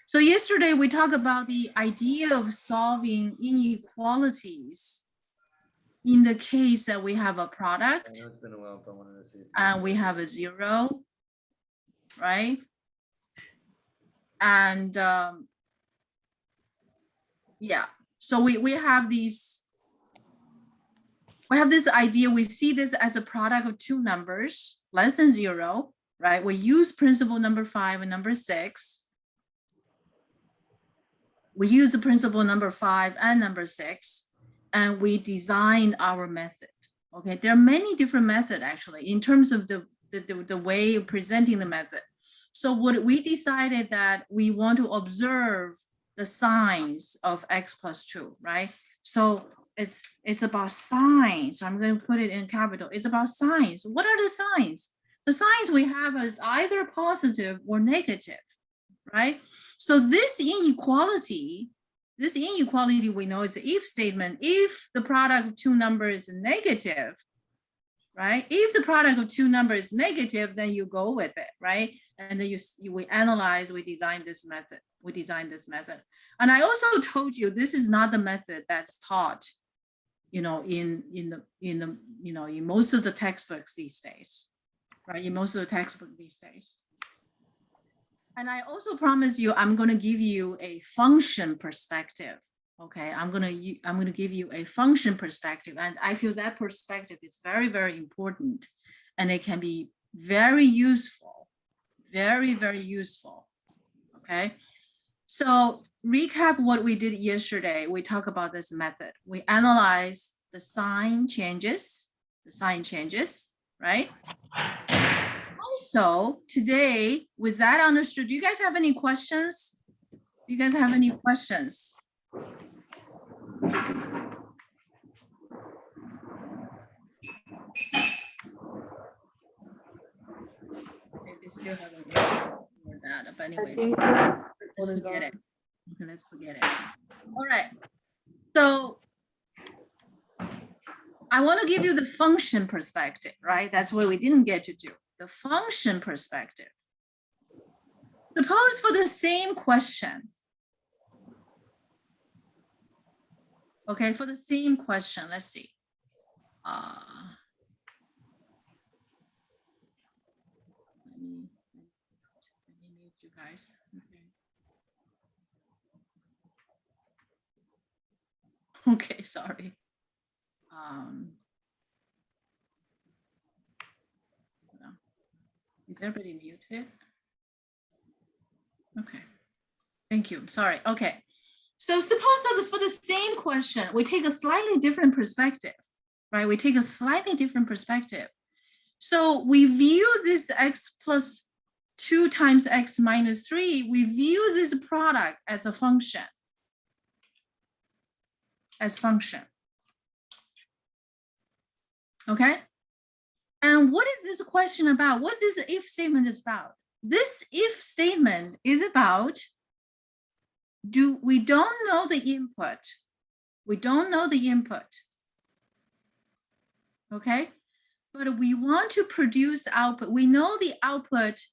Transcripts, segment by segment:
So yesterday we talked about the idea of solving inequalities in the case that we have a product I know it's been a while, but I wanted to see if and we have a zero, right? And yeah, so we have these, we have this idea, we see this as a product of two numbers less than zero, right? We use principle number 5 and number 6. We use the principle number 5 and number 6, and we designed our method. Okay, there are many different methods actually in terms of the way of presenting the method. So what we decided that we want to observe the signs of x plus 2, right? So it's about signs. So I'm going to put it in capital. It's about signs. What are the signs? The signs we have is either positive or negative, right? So this inequality we know is an if statement. If the product of two numbers is negative, right? If the product of two numbers is negative, then you go with it, right? And then we analyze, we design this method. We design this method. And I also told you this is not the method that's taught, in most of the textbooks these days, right? In most of the textbooks these days. And I also promise you, I'm going to give you a function perspective. Okay, I'm going to give you a function perspective, and I feel that perspective is very, very important, and it can be very useful, very, very useful. Okay, so recap what we did yesterday. We talked about this method. We analyze the sign changes, right? Also, today, with that understood, do you guys have any questions? Do you guys have any questions? They still haven't heard that, but anyway, let's forget it. Okay, let's forget it. All right. So I want to give you the function perspective, right? That's what we didn't get to do. The function perspective. Suppose for the same question. Okay, for the same question, let's see. Let me mute you guys. Okay, sorry. Is everybody muted? Okay, thank you. Sorry. Okay, so suppose for the same question, we take a slightly different perspective, right? We take a slightly different perspective. So we view this x plus 2 times x minus 3, we view this product as a function. Okay? And what is this question about? What this if statement is about? This if statement is about, we don't know the input. We don't know the input. Okay? But we want to produce output. We know the output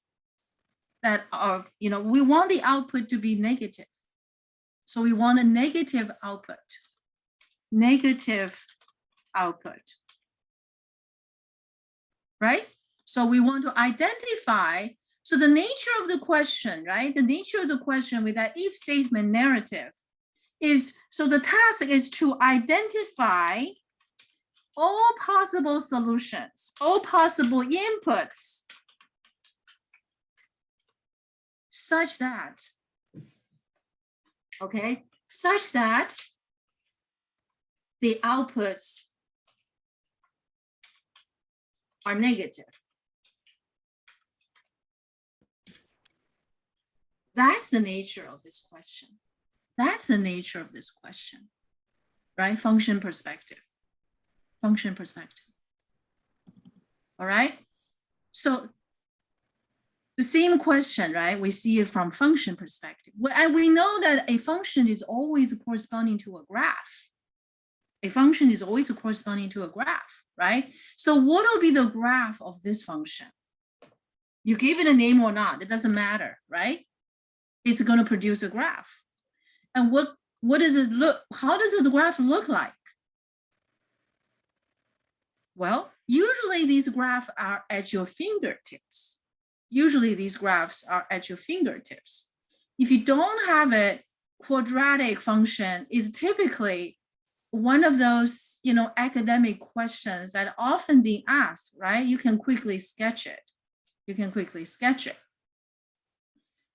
that are, we want the output to be negative. So we want a negative output. Negative output. Right? So we want to identify, so the nature of the question, right? The nature of the question with that if statement narrative is, so the task is to identify all possible solutions, all possible inputs, such that, okay, such that the outputs are negative. That's the nature of this question. That's the nature of this question, right? Function perspective. Function perspective. All right. So the same question, right? We see it from function perspective. And we know that a function is always corresponding to a graph. A function is always corresponding to a graph, right? So what will be the graph of this function? You give it a name or not, it doesn't matter, right? it's going to produce a graph. And what does it look, how does the graph look like? Well, usually these graphs are at your fingertips. Usually these graphs are at your fingertips. If you don't have it, quadratic function is typically one of those, academic questions that often being asked, right? You can quickly sketch it.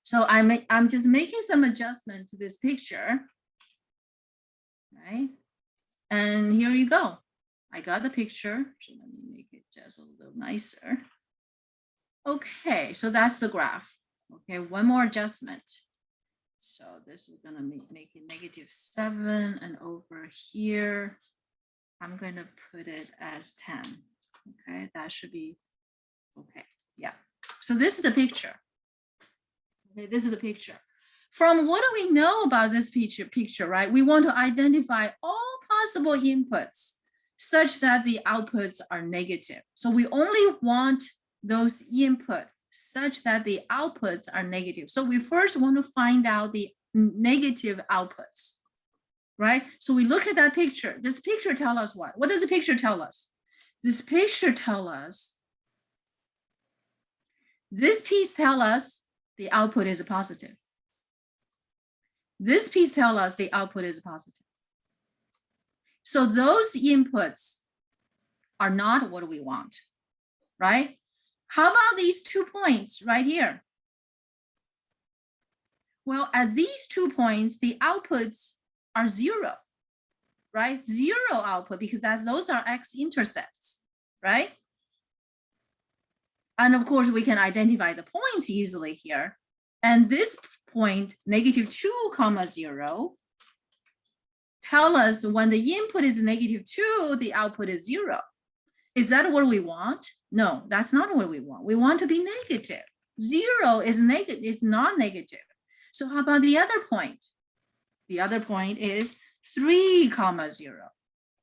So I'm just making some adjustment to this picture, right? And here you go. I got the picture. So let me make it just a little nicer. Okay, so that's the graph. Okay, one more adjustment. So this is gonna make it -7, and over here, I'm gonna put it as 10. Okay, that should be okay. Yeah. So this is the picture. Okay, this is the picture. From what do we know about this picture, right? We want to identify all possible inputs such that the outputs are negative. So we only want those input such that the outputs are negative. So we first want to find out the negative outputs, right? So we look at that picture. This picture tells us what? What does the picture tell us? This picture tells us, this piece tells us the output is positive. This piece tells us the output is positive. So those inputs are not what we want, right? How about these 2 points right here? Well, at these 2 points, the outputs are 0, right? 0 output, because those are X intercepts, right? And of course, we can identify the points easily here. And this point, -2, 0, tell us when the input is -2, the output is 0. Is that what we want? No, that's not what we want. We want to be negative. 0 is negative, it's non-negative. So how about the other point? The other point is 3, 0,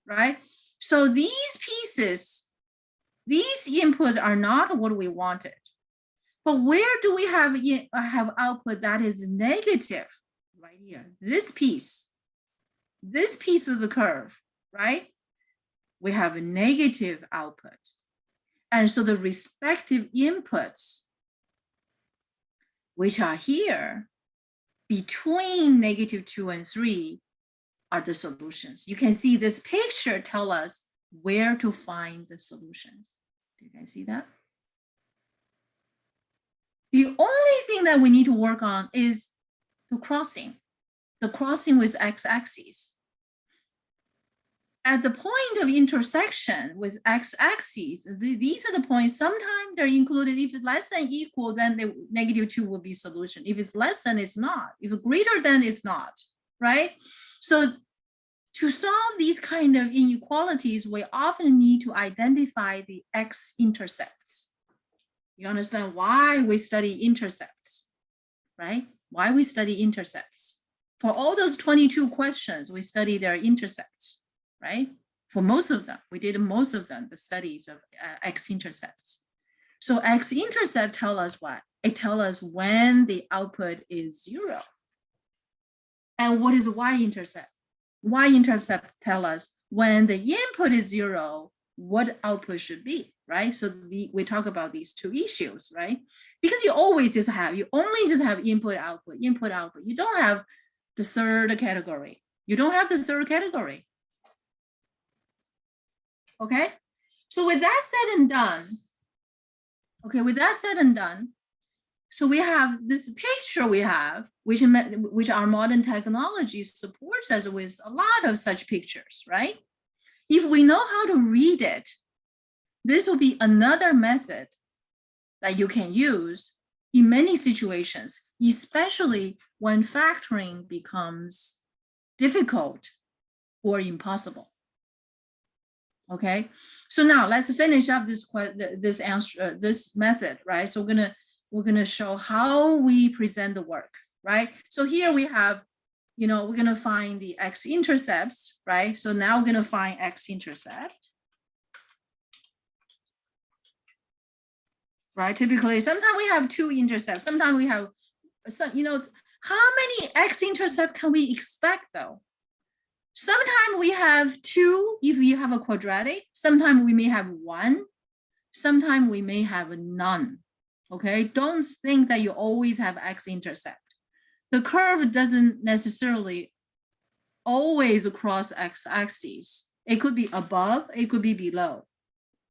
right? So these pieces, these inputs are not what we wanted. But where do we have output that is negative? Right here, this piece of the curve, right? We have a negative output. And so the respective inputs, which are here, between -2 and 3, are the solutions. You can see this picture tell us where to find the solutions. Do you guys see that? The only thing that we need to work on is the crossing with x-axis. At the point of intersection with x-axis, these are the points, sometimes they're included. If it's less than equal, then the -2 will be solution. If it's less than, it's not. If it's greater than, it's not, right? So to solve these kind of inequalities, we often need to identify the X intercepts. You understand why we study intercepts, right? Why we study intercepts. For all those 22 questions, we study their intercepts, right? For most of them, we did most of them, the studies of X intercepts. So X intercept tell us what? It tells us when the output is 0. And what is Y intercept? Y intercept tell us when the input is 0, what output should be, right? So we talk about these 2 issues, right? Because you only just have input, output. You don't have the third category. Okay, so with that said and done, so we have this picture which our modern technology supports us with a lot of such pictures, right? If we know how to read it, this will be another method that you can use in many situations, especially when factoring becomes difficult or impossible. Okay, so now let's finish up this method, right? So we're gonna show how we present the work, right? So here we have, we're gonna find the X intercepts, right? So now we're gonna find X intercept, right? Typically, sometimes we have 2 intercepts. Sometimes we have some, How many x-intercept can we expect though? Sometimes we have 2 if you have a quadratic, sometimes we may have 1, sometimes we may have none. Okay, don't think that you always have x-intercept. The curve doesn't necessarily always cross x-axis. It could be above, it could be below.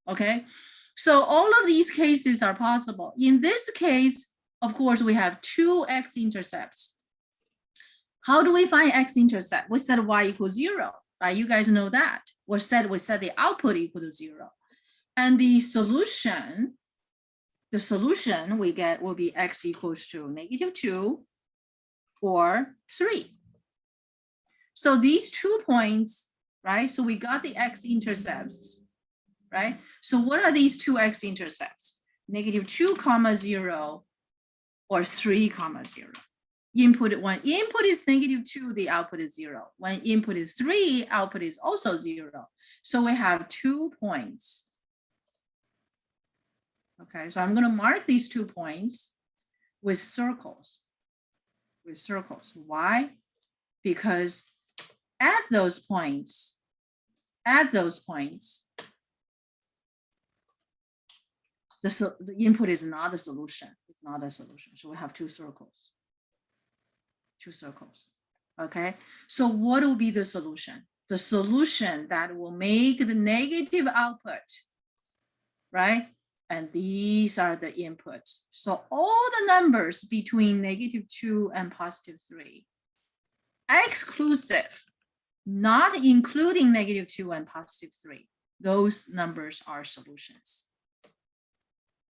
Okay, so all of these cases are possible. In this case, of course, we have 2 x-intercepts. How do we find x-intercept? We set y equals 0, right? You guys know that. We set the output equal to 0. And the solution we get will be x equals to -2 or 3. So these 2 points, right? So we got the x-intercepts, right? So what are these 2 x-intercepts? -2, 0 or 3, 0. Input, when input is -2, the output is 0. When input is 3, output is also 0. So we have 2 points. Okay, so I'm going to mark these 2 points with circles. Why? Because at those points, the input is not a solution. It's not a solution. So we have 2 circles. 2 circles. Okay, so what will be the solution? The solution that will make the negative output, right? And these are the inputs. So all the numbers between -2 and +3, exclusive, not including -2 and +3, those numbers are solutions.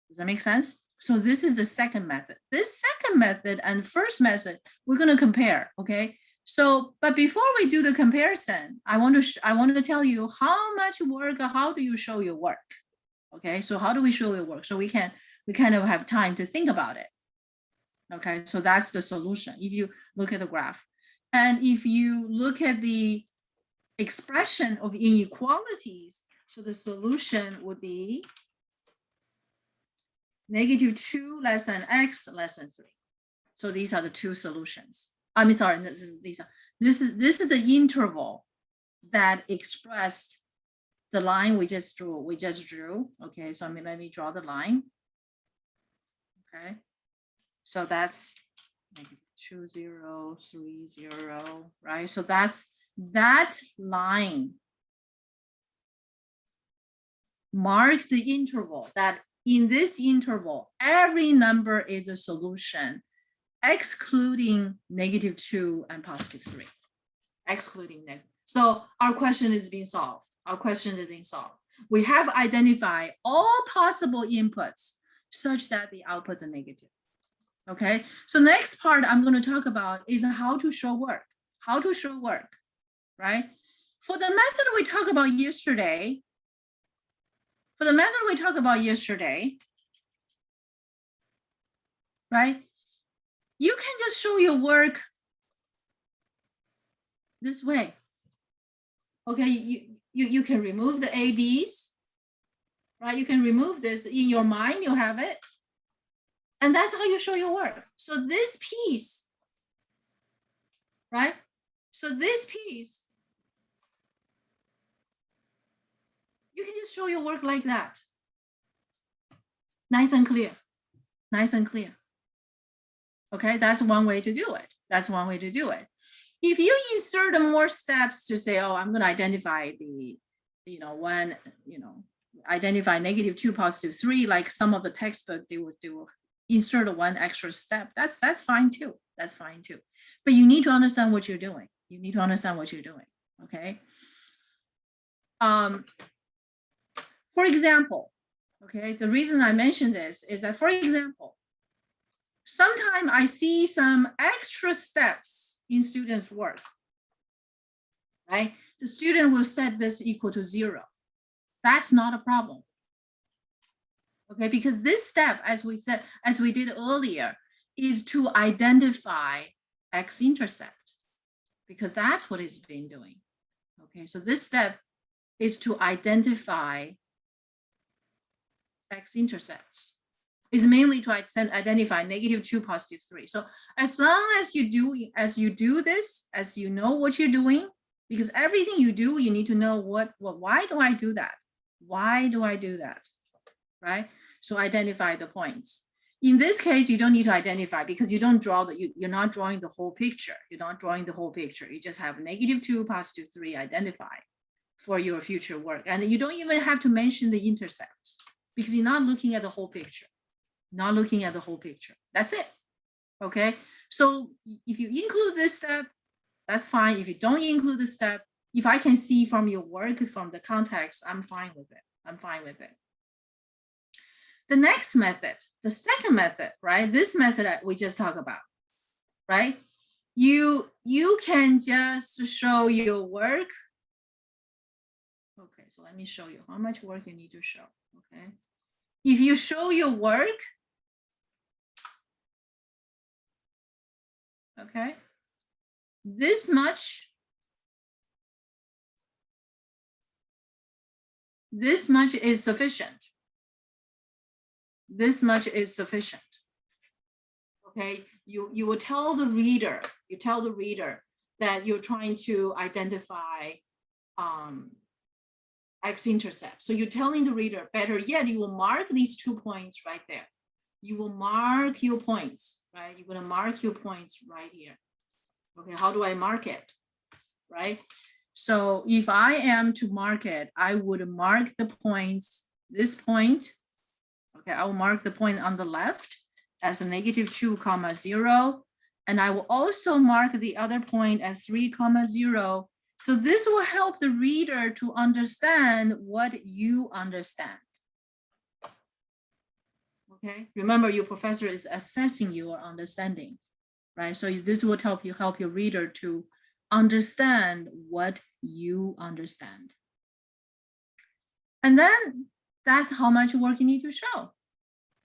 Does that make sense? So this is the second method. This second method and first method, we're going to compare, okay? So, but before we do the comparison, I want to tell you how much work, how do you show your work? Okay, so how do we show your work? So we kind of have time to think about it. Okay, so that's the solution. If you look at the graph, and if you look at the expression of inequalities, so the solution would be -2 less than x less than 3. So these are the 2 solutions. I'm sorry, this is the interval that expressed the line we just drew. Okay, so let me draw the line. Okay, so that's -2, 0, 3, 0, right? So that's that line mark the interval that in this interval, every number is a solution, excluding -2 and +3, excluding negative. So our question is being solved. We have identified all possible inputs such that the outputs are negative. Okay, so next part I'm going to talk about is how to show work. Right? For the method we talked about yesterday, right? You can just show your work this way. Okay, you can remove the ABs, right? You can remove this in your mind, you have it. And that's how you show your work. So this piece, right? So this piece, you can just show your work like that. Nice and clear. Okay, that's one way to do it. If you insert more steps to say, oh, I'm going to identify the, identify -2, +3, like some of the textbook, they would do insert one extra step. That's fine too. But you need to understand what you're doing. Okay. For example, okay, the reason I mention this is that, for example, sometimes I see some extra steps in students' work, right? The student will set this equal to 0. That's not a problem. Okay, because this step, as we did earlier, is to identify x-intercept, because that's what it's been doing. Okay, so this step is to identify x-intercepts. is mainly to identify -2, +3. So as long as you do this, as you know what you're doing, because everything you do, you need to know why do I do that? Why do I do that? Right? So identify the points. In this case, you don't need to identify because you don't draw you're not drawing the whole picture. You're not drawing the whole picture. You just have -2, +3 identified for your future work. And you don't even have to mention the intercepts because you're not looking at the whole picture. Not looking at the whole picture. That's it. Okay. So if you include this step, that's fine. If you don't include the step, if I can see from your work, from the context, I'm fine with it. I'm fine with it. The next method, the second method, right? This method that we just talked about, right? You can just show your work. Okay, so let me show you how much work you need to show. Okay. If you show your work, okay, this much is sufficient. This much is sufficient. Okay, you will tell the reader, that you're trying to identify X intercept. So you're telling the reader, better yet, you will mark these 2 points right there. You will mark your points, right? You're gonna mark your points right here. Okay, how do I mark it, right? So if I am to mark it, I would mark the points, this point, okay, I will mark the point on the left as a -2, 0, and I will also mark the other point as 3, 0. So this will help the reader to understand what you understand. Okay, remember your professor is assessing your understanding, right? So this will help your reader to understand what you understand. And then that's how much work you need to show.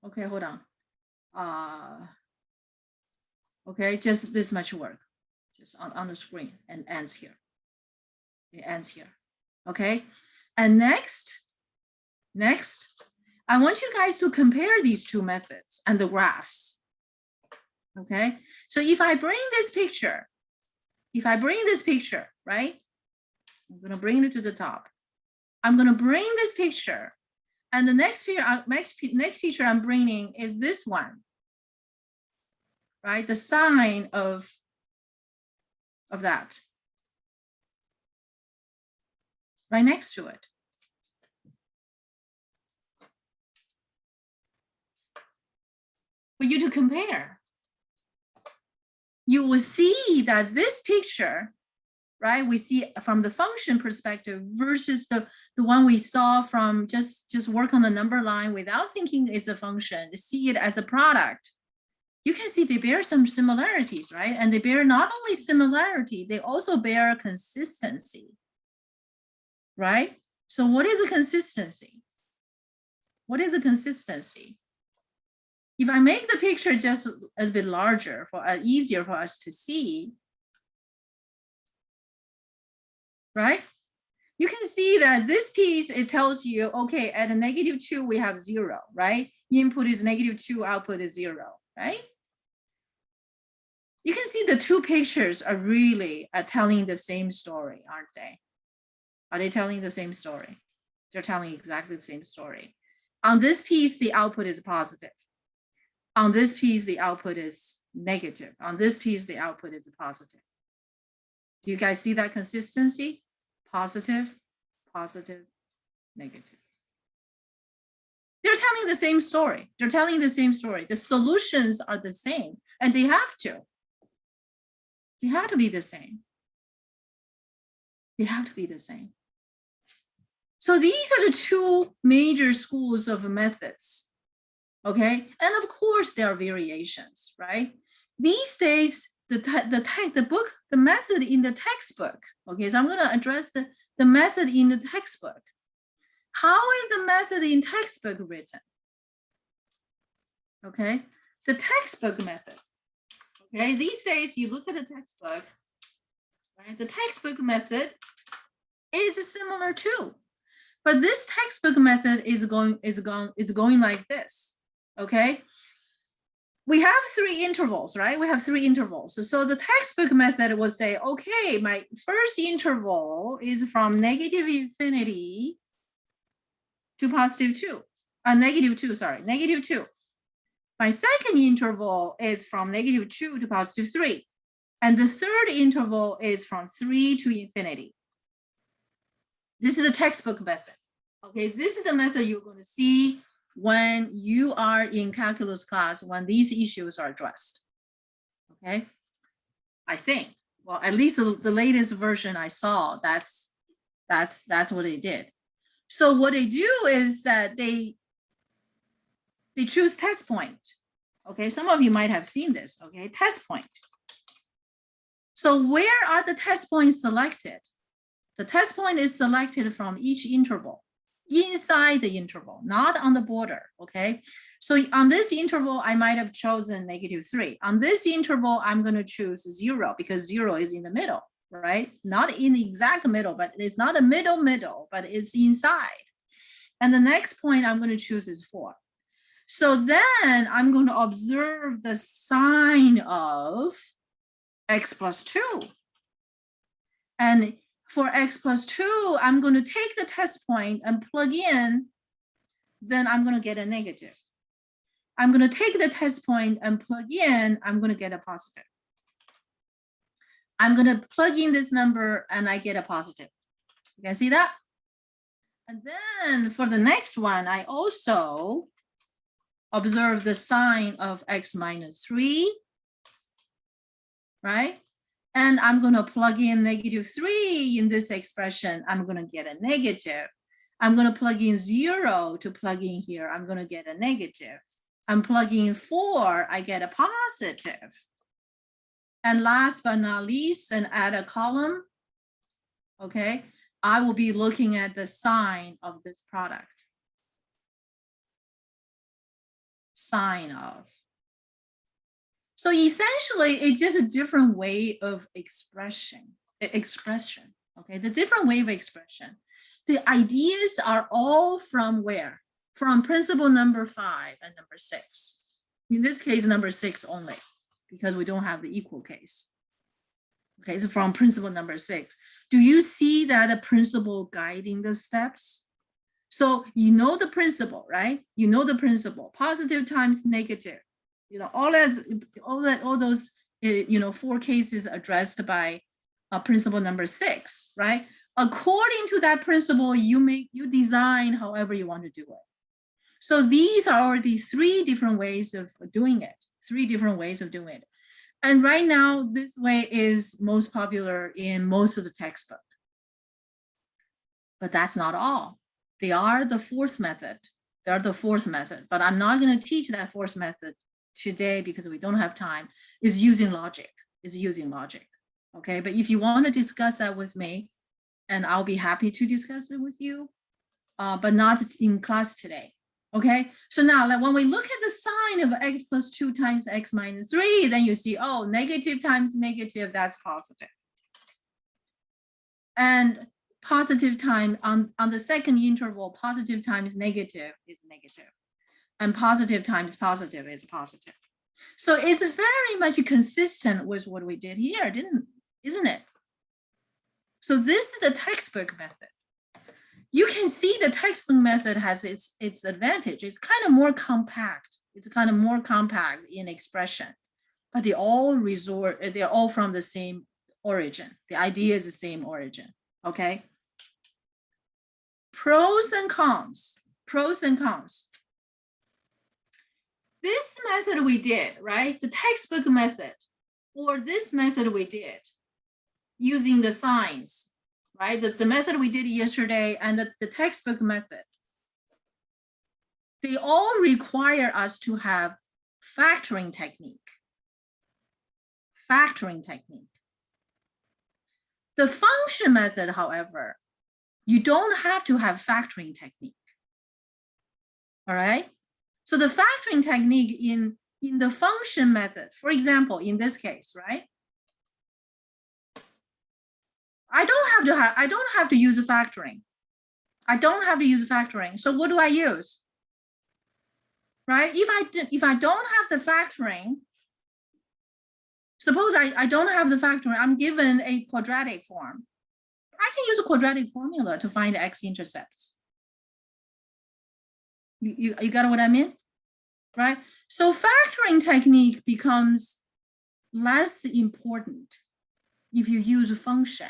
Okay, hold on. Okay, just this much work, just on the screen, and ends here. It ends here. Okay, and next, I want you guys to compare these two methods and the graphs. Okay, so if I bring this picture, right? I'm gonna bring it to the top. I'm gonna bring this picture, and the next picture I'm bringing is this one, right? The sign of that, right next to it. For you to compare, you will see that this picture, right, we see from the function perspective versus the one we saw from just work on the number line without thinking it's a function, see it as a product. You can see they bear some similarities, right? And they bear not only similarity, they also bear consistency, right? So what is the consistency? What is the consistency? If I make the picture just a bit larger, for easier for us to see, right? You can see that this piece, it tells you, okay, at a -2, we have 0, right? Input is -2, output is 0, right? You can see the two pictures are really telling the same story, aren't they? Are they telling the same story? They're telling exactly the same story. On this piece, the output is positive. On this piece, the output is negative. On this piece, the output is positive. Do you guys see that consistency? Positive, positive, negative. They're telling the same story. They're telling the same story. The solutions are the same, and they have to. They have to be the same. They have to be the same. So these are the two major schools of methods. Okay, and of course there are variations, right? These days, the method in the textbook. Okay, so I'm going to address the method in the textbook. How is the method in textbook written? Okay, the textbook method. Okay, these days you look at the textbook, right? The textbook method is similar too, but this textbook method is going like this. okay? We have 3 intervals, right? We have 3 intervals. So the textbook method will say, okay, my first interval is from negative infinity to positive 2. Negative 2, sorry, negative 2. My second interval is from negative 2 to positive 3. And the third interval is from 3 to infinity. This is a textbook method. Okay, this is the method you're going to see when you are in calculus class, when these issues are addressed. Okay, I think, well, at least the latest version I saw, that's what they did. So what they do is that they choose test point. Okay, some of you might have seen this. Okay, test point. So where are the test points selected? The test point is selected from each interval, inside the interval, not on the border, okay? So on this interval, I might have chosen negative 3. On this interval, I'm going to choose 0 because 0 is in the middle, right? Not in the exact middle, but it's not a middle, but it's inside. And the next point I'm going to choose is 4. So then I'm going to observe the sign of x plus 2. And for x plus 2, I'm going to take the test point and plug in, then I'm going to get a negative. I'm going to take the test point and plug in, I'm going to get a positive. I'm going to plug in this number and I get a positive. You can see that? And then for the next one, I also observe the sign of x minus 3, right? And I'm going to plug in negative 3 in this expression. I'm going to get a negative. I'm going to plug in 0 to plug in here. I'm going to get a negative. I'm plugging in 4. I get a positive. And last but not least, and add a column. Okay, I will be looking at the sign of this product. Sign of. So essentially, it's just a different way of expression. Okay, the different way of expression. The ideas are all from where? From principle number 5 and number 6. In this case, number 6 only, because we don't have the equal case. Okay, it's from principle number 6. Do you see that the principle guiding the steps? So you know the principle, right? You know the principle, positive times negative. You know, all those, you know, 4 cases addressed by principle number 6, right? According to that principle, you design however you want to do it. So these are already 3 different ways of doing it, 3 different ways of doing it. And right now, this way is most popular in most of the textbook. But that's not all. They are the 4th method. They are the 4th method, but I'm not going to teach that 4th method today because we don't have time. Is using logic, okay? But if you want to discuss that with me, and I'll be happy to discuss it with you, but not in class today, okay? So now, like when we look at the sign of x plus 2 times x minus 3, then you see, oh, negative times negative, that's positive. And positive time on the second interval, positive times negative is negative. And positive times positive is positive. So it's very much consistent with what we did here, isn't it? So this is the textbook method. You can see the textbook method has its advantage. It's kind of more compact. It's kind of more compact in expression, but they're all from the same origin. The idea is the same origin, okay? Pros and cons. This method we did, right? The textbook method, or this method we did using the signs, right? The method we did yesterday and the textbook method, they all require us to have factoring technique. The function method, however, you don't have to have factoring technique, all right? So the factoring technique in the function method, for example, in this case, right? I don't have to use a factoring. So what do I use? right? If I don't have the factoring, suppose I don't have the factoring, I'm given a quadratic form. I can use a quadratic formula to find X intercepts. You got what I mean, right? So factoring technique becomes less important if you use a function.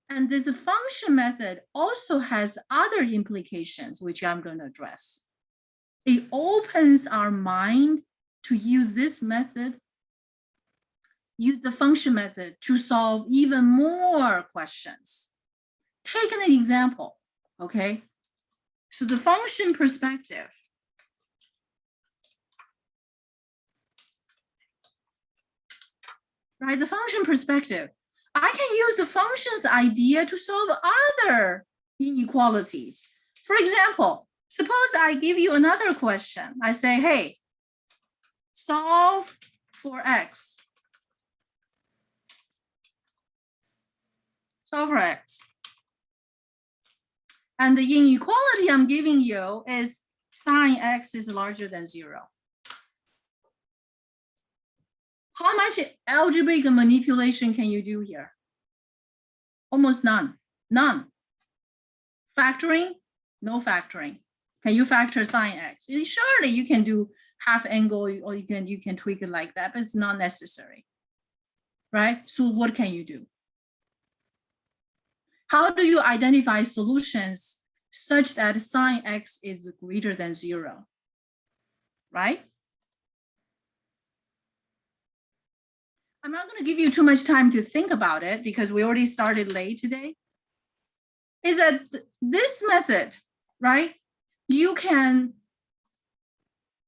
And this function method also has other implications, which I'm going to address. It opens our mind to use this method, use the function method to solve even more questions. Take an example, okay? So the function perspective. Right, the function perspective. I can use the function's idea to solve other inequalities. For example, suppose I give you another question. I say, hey, solve for X. Solve for X. And the inequality I'm giving you is sine X is larger than 0. How much algebraic manipulation can you do here? Almost none. None. Factoring? No factoring. Can you factor sine X? Surely you can do half angle, or you can tweak it like that, but it's not necessary. Right? So what can you do? How do you identify solutions such that sine X is greater than 0? Right? I'm not going to give you too much time to think about it because we already started late today. Is that this method, right? You can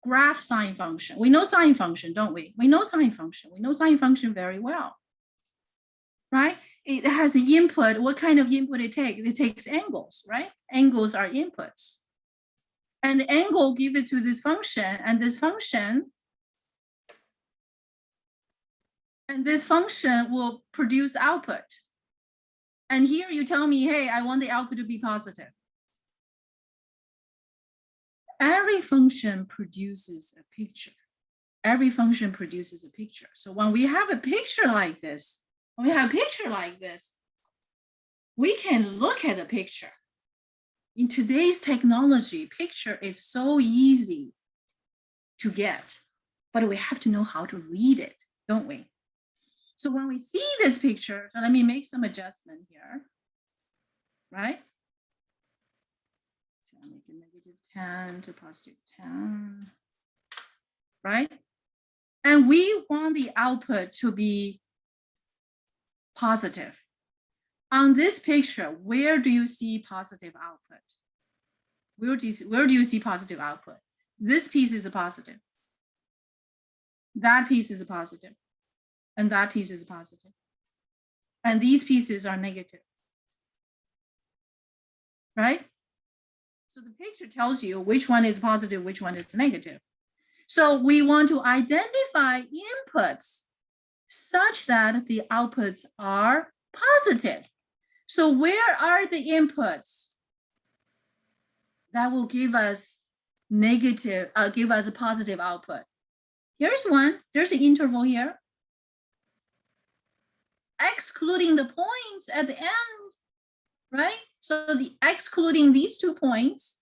graph sine function. We know sine function, don't we? We know sine function. We know sine function very well, right? It has an input. What kind of input it takes? It takes angles, right? Angles are inputs. And the angle give it to this function, and this function will produce output. And here you tell me, hey, I want the output to be positive. Every function produces a picture. Every function produces a picture. So when we have a picture like this, we can look at the picture. In today's technology, picture is so easy to get, but we have to know how to read it, don't we? So when we see this picture, so let me make some adjustment here, right? So I'll make it -10 to +10, right? And we want the output to be positive. On this picture, where do you see positive output? Where do you see positive output? This piece is a positive. That piece is a positive. And that piece is positive. And these pieces are negative. Right? So the picture tells you which one is positive, which one is negative. So we want to identify inputs such that the outputs are positive. So where are the inputs that will give us a positive output? Here's one. There's an interval here. Excluding the points at the end, right? So excluding these 2 points,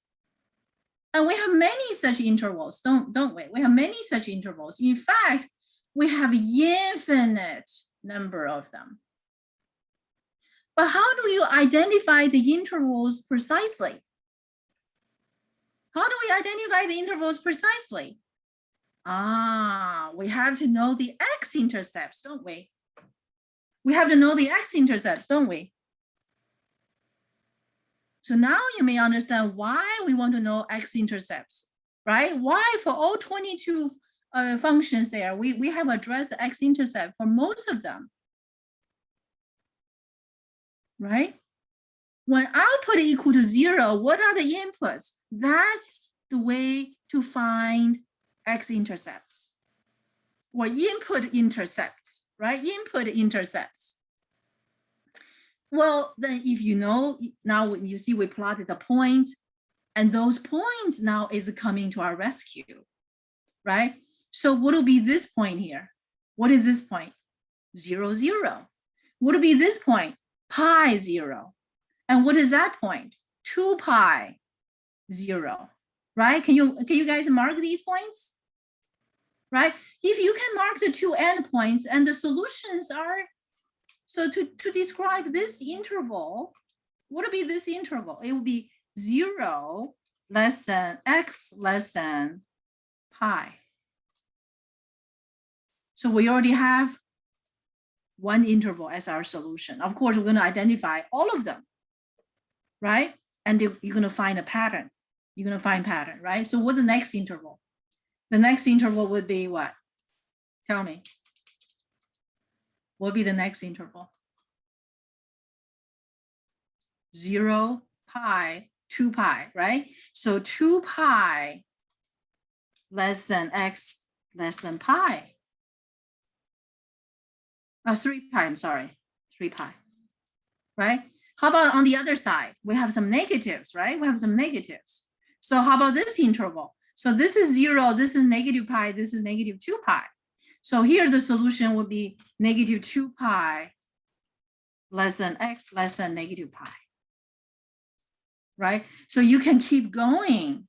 and we have many such intervals, don't we? We have many such intervals. In fact, we have infinite number of them. But how do you identify the intervals precisely? How do we identify the intervals precisely? We have to know the X intercepts, don't we? We have to know the X intercepts, don't we? So now you may understand why we want to know X intercepts, right? Why for all 22 functions there, we have addressed X intercept for most of them, right? When output equal to 0, what are the inputs? That's the way to find X intercepts or input intercepts, right? Input intercepts. Well, then if you know, now you see we plotted the points, and those points now is coming to our rescue. right? So what will be this point here? What is this point? 0, 0. What will be this point? Pi 0. And what is that point? 2 pi 0, right? Can you guys mark these points? Right? If you can mark the two endpoints and the solutions are, so to describe this interval, what would be this interval? It would be 0 less than x less than pi. So we already have one interval as our solution. Of course, we're going to identify all of them, right? And you're going to find a pattern. You're going to find pattern, right? So what's the next interval? The next interval would be what? Tell me. What would be the next interval? 0, pi, 2 pi, right? So 2 pi less than x less than pi. 3 pi, I'm sorry, 3 pi, right? How about on the other side? We have some negatives, right? We have some negatives. So how about this interval? So this is 0, this is negative pi, this is negative 2 pi. So here the solution would be negative 2 pi less than x less than negative pi, right? So you can keep going.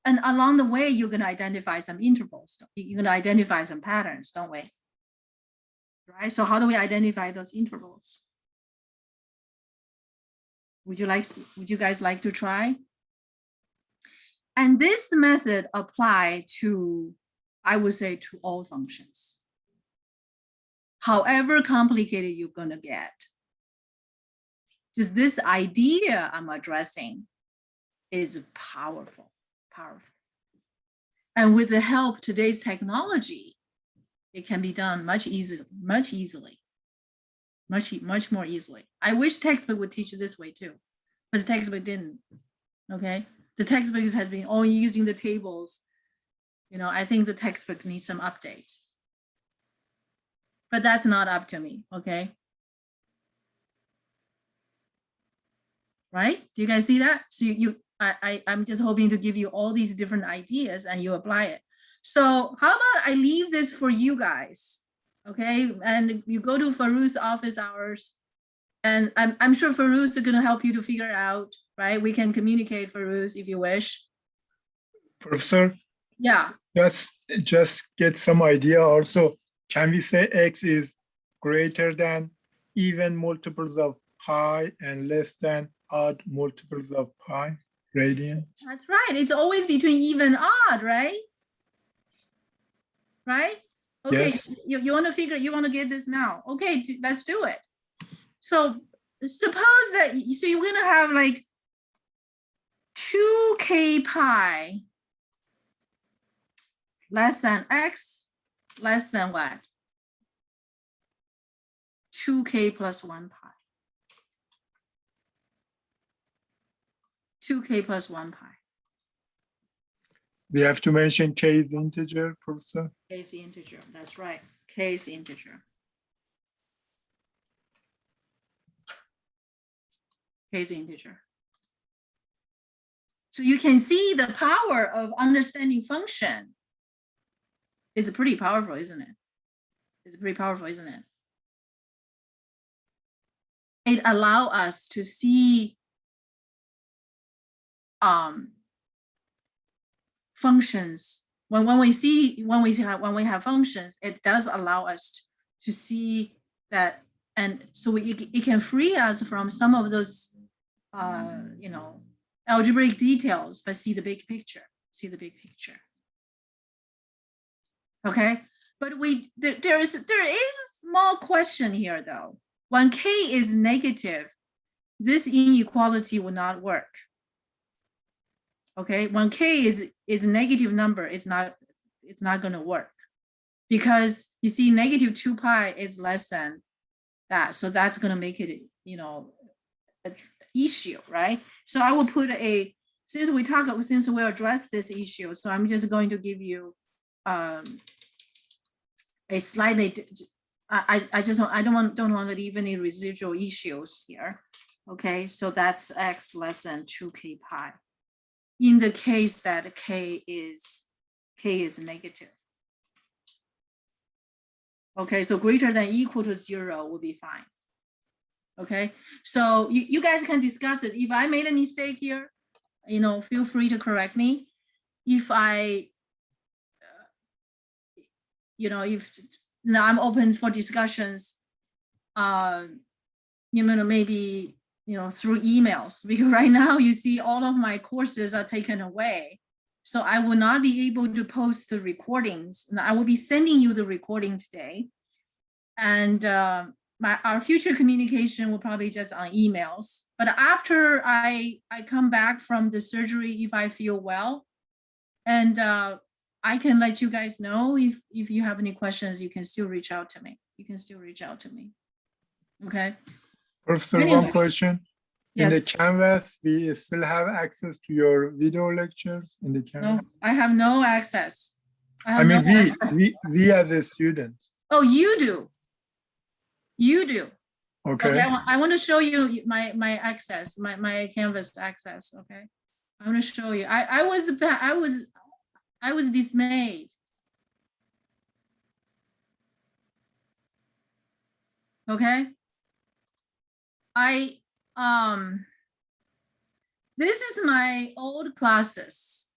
And along the way, you're going to identify some intervals. You're going to identify some patterns, don't we? Right? So how do we identify those intervals? Would you guys like to try? And this method apply to, I would say, to all functions. However complicated you're going to get. Just this idea I'm addressing is powerful. And with the help of today's technology, it can be done much more easily. I wish textbook would teach you this way too, but the textbook didn't. Okay, the textbook has been only using the tables. You know, I think the textbook needs some update, but that's not up to me. Okay, right? Do you guys see that? So I'm just hoping to give you all these different ideas and you apply it. So how about I leave this for you guys, okay? And you go to Farouz's office hours, and I'm sure Farouz is going to help you to figure out, right? We can communicate, Farouz, if you wish. Professor? Yeah. Just get some idea also. Can we say x is greater than even multiples of pi and less than odd multiples of pi? Radians. That's right. It's always between even odd, right? Right? Okay, yes. You want to get this now. Okay, let's do it. So suppose that, so you're going to have like 2k pi less than x less than what? 2k plus 1 pi. 2k plus 1 pi. We have to mention k is integer, Professor. K is integer, that's right. K is integer. K is integer. So you can see the power of understanding function. It's pretty powerful, isn't it? It's pretty powerful, isn't it? It allows us to see functions. When we have functions, it does allow us to see that, and so it can free us from some of those you know, algebraic details, but see the big picture. Okay, but there is a small question here though. When k is negative, this inequality will not work. Okay, when k is a negative number, it's not going to work, because you see negative 2 pi is less than that, so that's going to make it, you know, an issue, right? So I will put since we address this issue, so I'm just going to give you a slightly, I don't want to leave any residual issues here. Okay, so that's x less than 2k pi. in the case that k is negative. Okay, so greater than equal to 0 will be fine. Okay, so you guys can discuss it. If I made a mistake here, feel free to correct me. If I, if now I'm open for discussions, maybe, through emails, because right now you see all of my courses are taken away. So I will not be able to post the recordings. And I will be sending you the recording today. And our future communication will probably just on emails. But after I come back from the surgery, if I feel well, and I can let you guys know if you have any questions, you can still reach out to me. Okay. Professor, Anyway. one question. In the Canvas, we still have access to your video lectures in the Canvas? No, I have no access. I mean, we as a student. Oh, you do. You do. Okay. I want to show you my access, my Canvas access. Okay. I want to show you. I was dismayed. Okay. This is my old classes.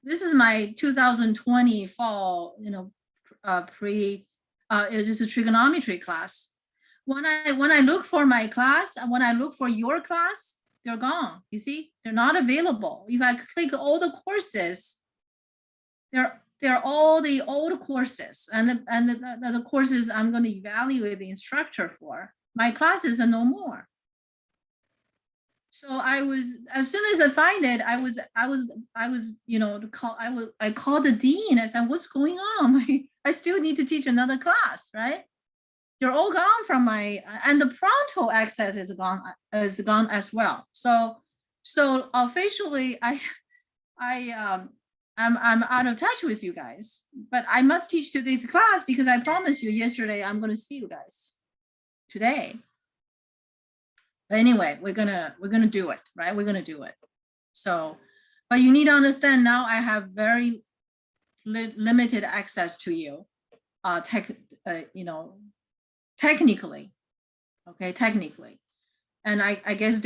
This is my 2020 fall, this is trigonometry class. When I look for my class, and when I look for your class, they're gone. You see, they're not available. If I click all the courses, they're all the old courses, and the courses I'm going to evaluate the instructor for. My classes are no more. So I as soon as I find it, I called the dean. I said, what's going on? I still need to teach another class, right? They're all gone from my, and the Pronto access is gone as well. So officially I'm out of touch with you guys, but I must teach today's class because I promised you yesterday I'm going to see you guys today. But anyway, we're gonna do it, right? We're gonna do it. So, but you need to understand now I have very limited access to you, technically, okay, technically, and I guess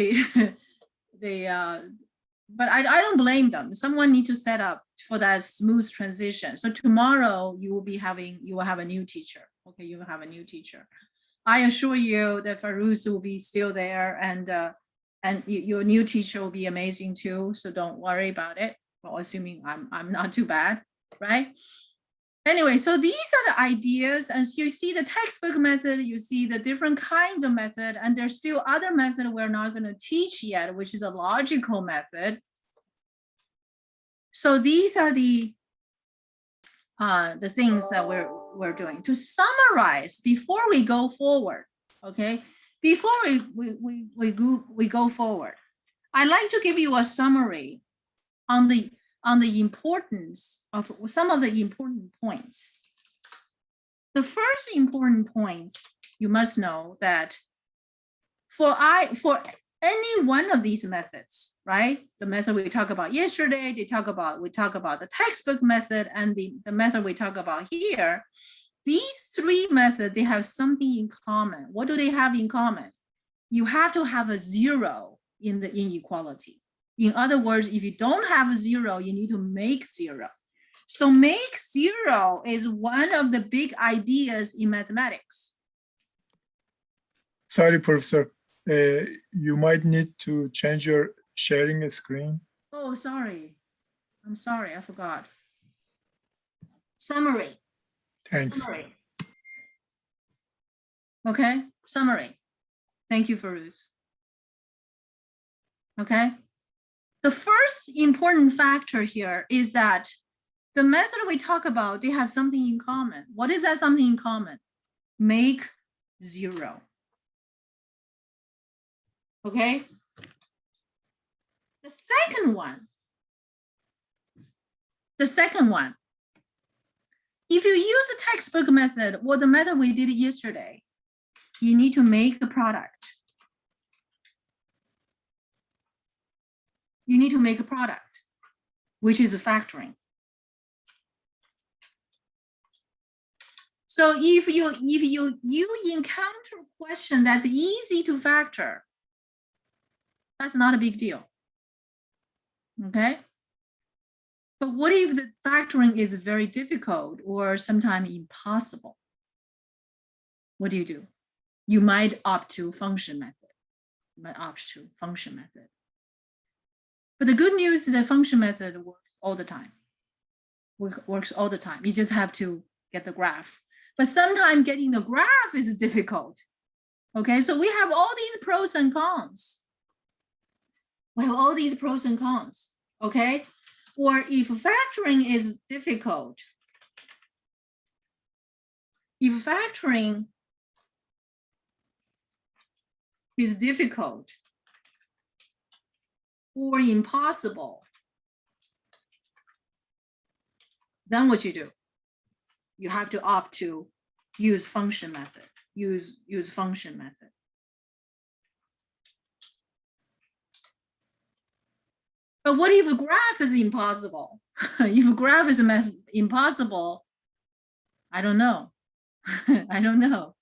but I don't blame them. Someone need to set up for that smooth transition. So tomorrow you will have a new teacher. Okay, you will have a new teacher. I assure you that Farouz will be still there, and your new teacher will be amazing too. So don't worry about it. Well, assuming I'm not too bad, right? Anyway, so these are the ideas, and you see the textbook method, you see the different kinds of method, and there's still other method we're not going to teach yet, which is a logical method. So these are the things that we're doing. To summarize, before we go forward, okay, before we go forward, I'd like to give you a summary on the importance of some of the important points. The first important point, you must know that for any one of these methods, right? The method we talked about yesterday, we talk about the textbook method, and the method we talk about here. These three methods, they have something in common. What do they have in common? You have to have a 0 in the inequality. In other words, if you don't have a 0, you need to make 0. So make 0 is one of the big ideas in mathematics. Sorry, Professor. You might need to change your sharing a screen. Oh, sorry. I'm sorry, I forgot. Summary. Thanks. Summary. Okay, summary. Thank you, Farouz. Okay. The first important factor here is that the method we talk about, they have something in common. What is that something in common? Make 0. Okay. The second one, if you use a textbook method or the method we did yesterday, you need to make a product. You need to make a product. which is factoring. So if you encounter a question that's easy to factor, that's not a big deal. Okay. But what if the factoring is very difficult or sometimes impossible? What do? You might opt to function method. You might opt to function method. But the good news is that function method works all the time. Works all the time. You just have to get the graph. But sometimes getting the graph is difficult. Okay, so we have all these pros and cons. We have all these pros and cons. Okay, or if factoring is difficult, if factoring is difficult or impossible, then what you do? You have to opt to use function method. Use function method. But what if a graph is impossible? If a graph is impossible, I don't know. I don't know.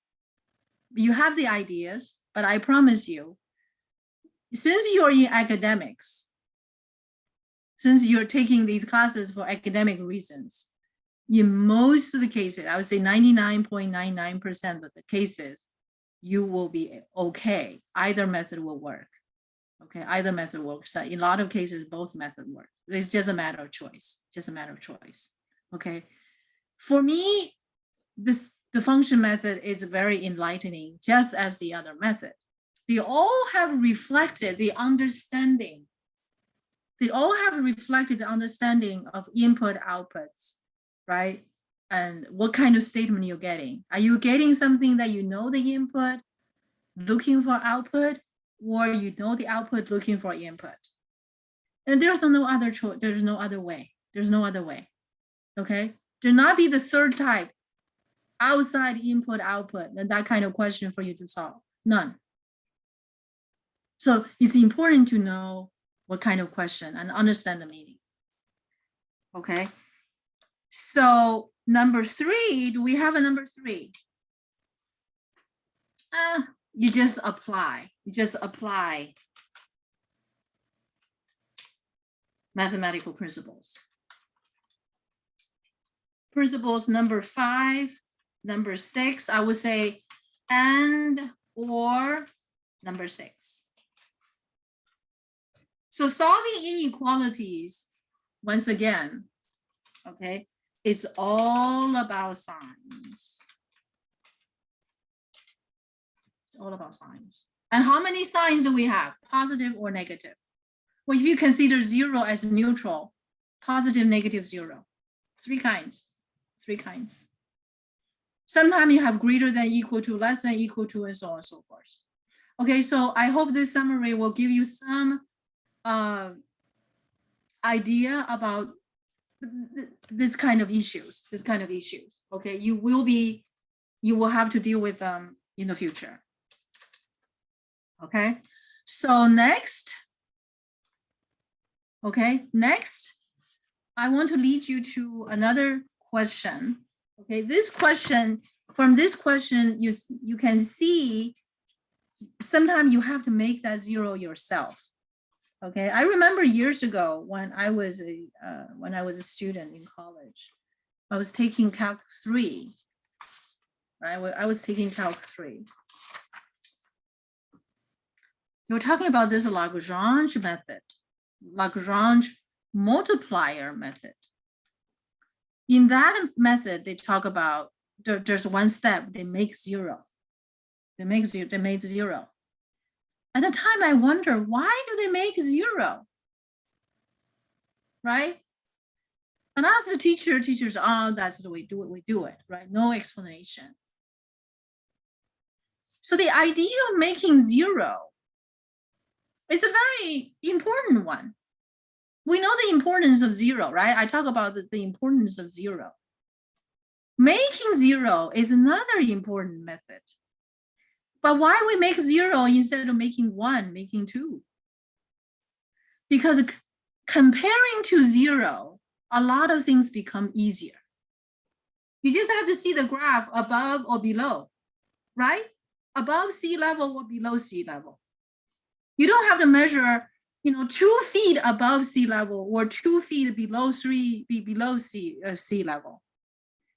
You have the ideas, but I promise you, since you're in academics, since you're taking these classes for academic reasons, in most of the cases, I would say 99.99% of the cases, you will be okay. Either method will work. Okay, either method works. In a lot of cases, both methods work. It's just a matter of choice. Just a matter of choice. Okay, for me, the function method is very enlightening, just as the other method. They all have reflected the understanding. They all have reflected the understanding of input outputs, right? And what kind of statement you're getting. Are you getting something that you know the input, looking for output, or you know the output looking for input? And there's no other choice. There's no other way. There's no other way. Okay? Do not be the third type, outside input output, and that kind of question for you to solve. None. So it's important to know what kind of question and understand the meaning. Okay? So number 3, do we have a number 3? You just apply. You just apply mathematical principles. Principles number 5, number 6, I would say, and or number 6. So solving inequalities, once again, okay, it's all about signs. It's all about signs. And how many signs do we have? Positive or negative? Well, if you consider 0 as neutral, positive, negative, 0. 3 kinds. 3 kinds. Sometimes you have greater than, equal to, less than, equal to, and so on and so forth. Okay, so I hope this summary will give you some idea about this kind of issues. Okay, you will have to deal with them in the future. Okay, so next, I want to lead you to another question. Okay, from this question, you can see sometimes you have to make that 0 yourself. Okay, I remember years ago when I was a student in college, I was taking Calc 3. Right, I was taking Calc 3. They were talking about this Lagrange method, Lagrange multiplier method. In that method, they talk about there's one step, they make 0. They made 0. At the time, I wonder, why do they make 0? Right? And ask the teachers, oh, that's the way we do it, right? No explanation. So the idea of making 0, it's a very important one. We know the importance of 0, right? I talk about the importance of 0. Making 0 is another important method. But why we make 0 instead of making 1, making 2? Because comparing to 0, a lot of things become easier. You just have to see the graph above or below, right? Above sea level or below sea level. You don't have to measure, 2 feet above sea level or 2 feet below sea level,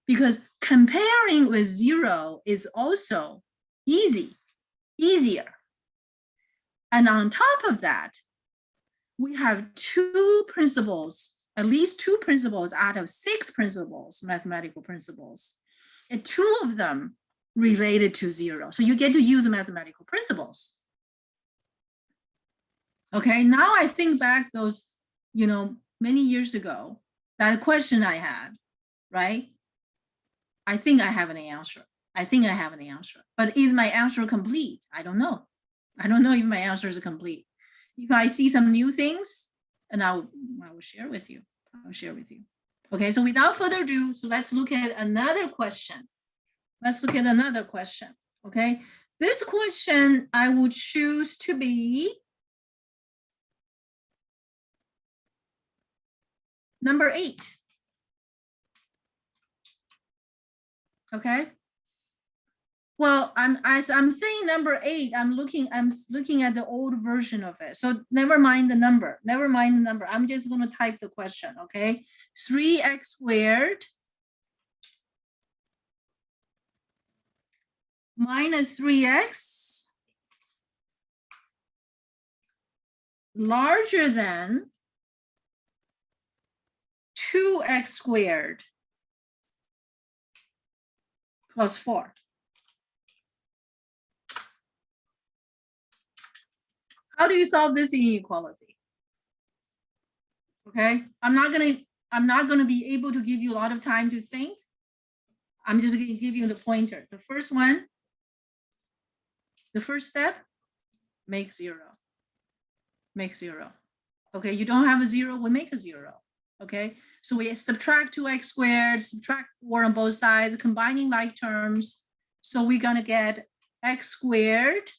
because comparing with 0 is also easier. And on top of that, we have 2 principles, at least 2 principles out of 6 principles, mathematical principles, and 2 of them related to 0. So you get to use mathematical principles. Okay, now I think back those, many years ago, that question I had, right? I think I have an answer. But is my answer complete? I don't know. I don't know if my answer is complete. If I see some new things, and I will share with you. Okay, so without further ado, so let's look at another question. Okay, this question I would choose to be number 8. Okay. Well, as I'm saying number 8, I'm looking at the old version of it. So never mind the number. I'm just going to type the question. Okay. 3x squared minus 3x larger than 2x squared plus 4. How do you solve this inequality? Okay, I'm not gonna be able to give you a lot of time to think. I'm just gonna give you the pointer. The first one, the first step, make 0. Okay, you don't have a 0, we make a 0. Okay, so we subtract 2x squared, subtract 4 on both sides, combining like terms. So we're gonna get x squared,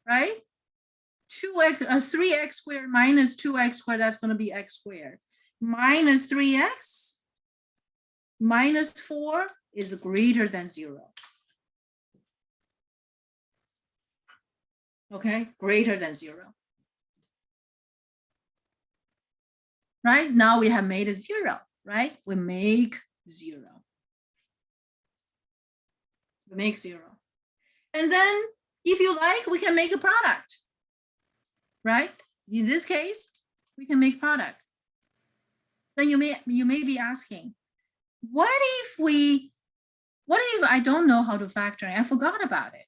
right? 3x squared minus 2x squared, that's going to be x squared. Minus 3x minus 4 is greater than 0. Okay, greater than 0. Right, now we have made a 0, right? We make 0. And then if you like, we can make a product. Right? In this case, we can make product. Then you may be asking, what if I don't know how to factor? I forgot about it.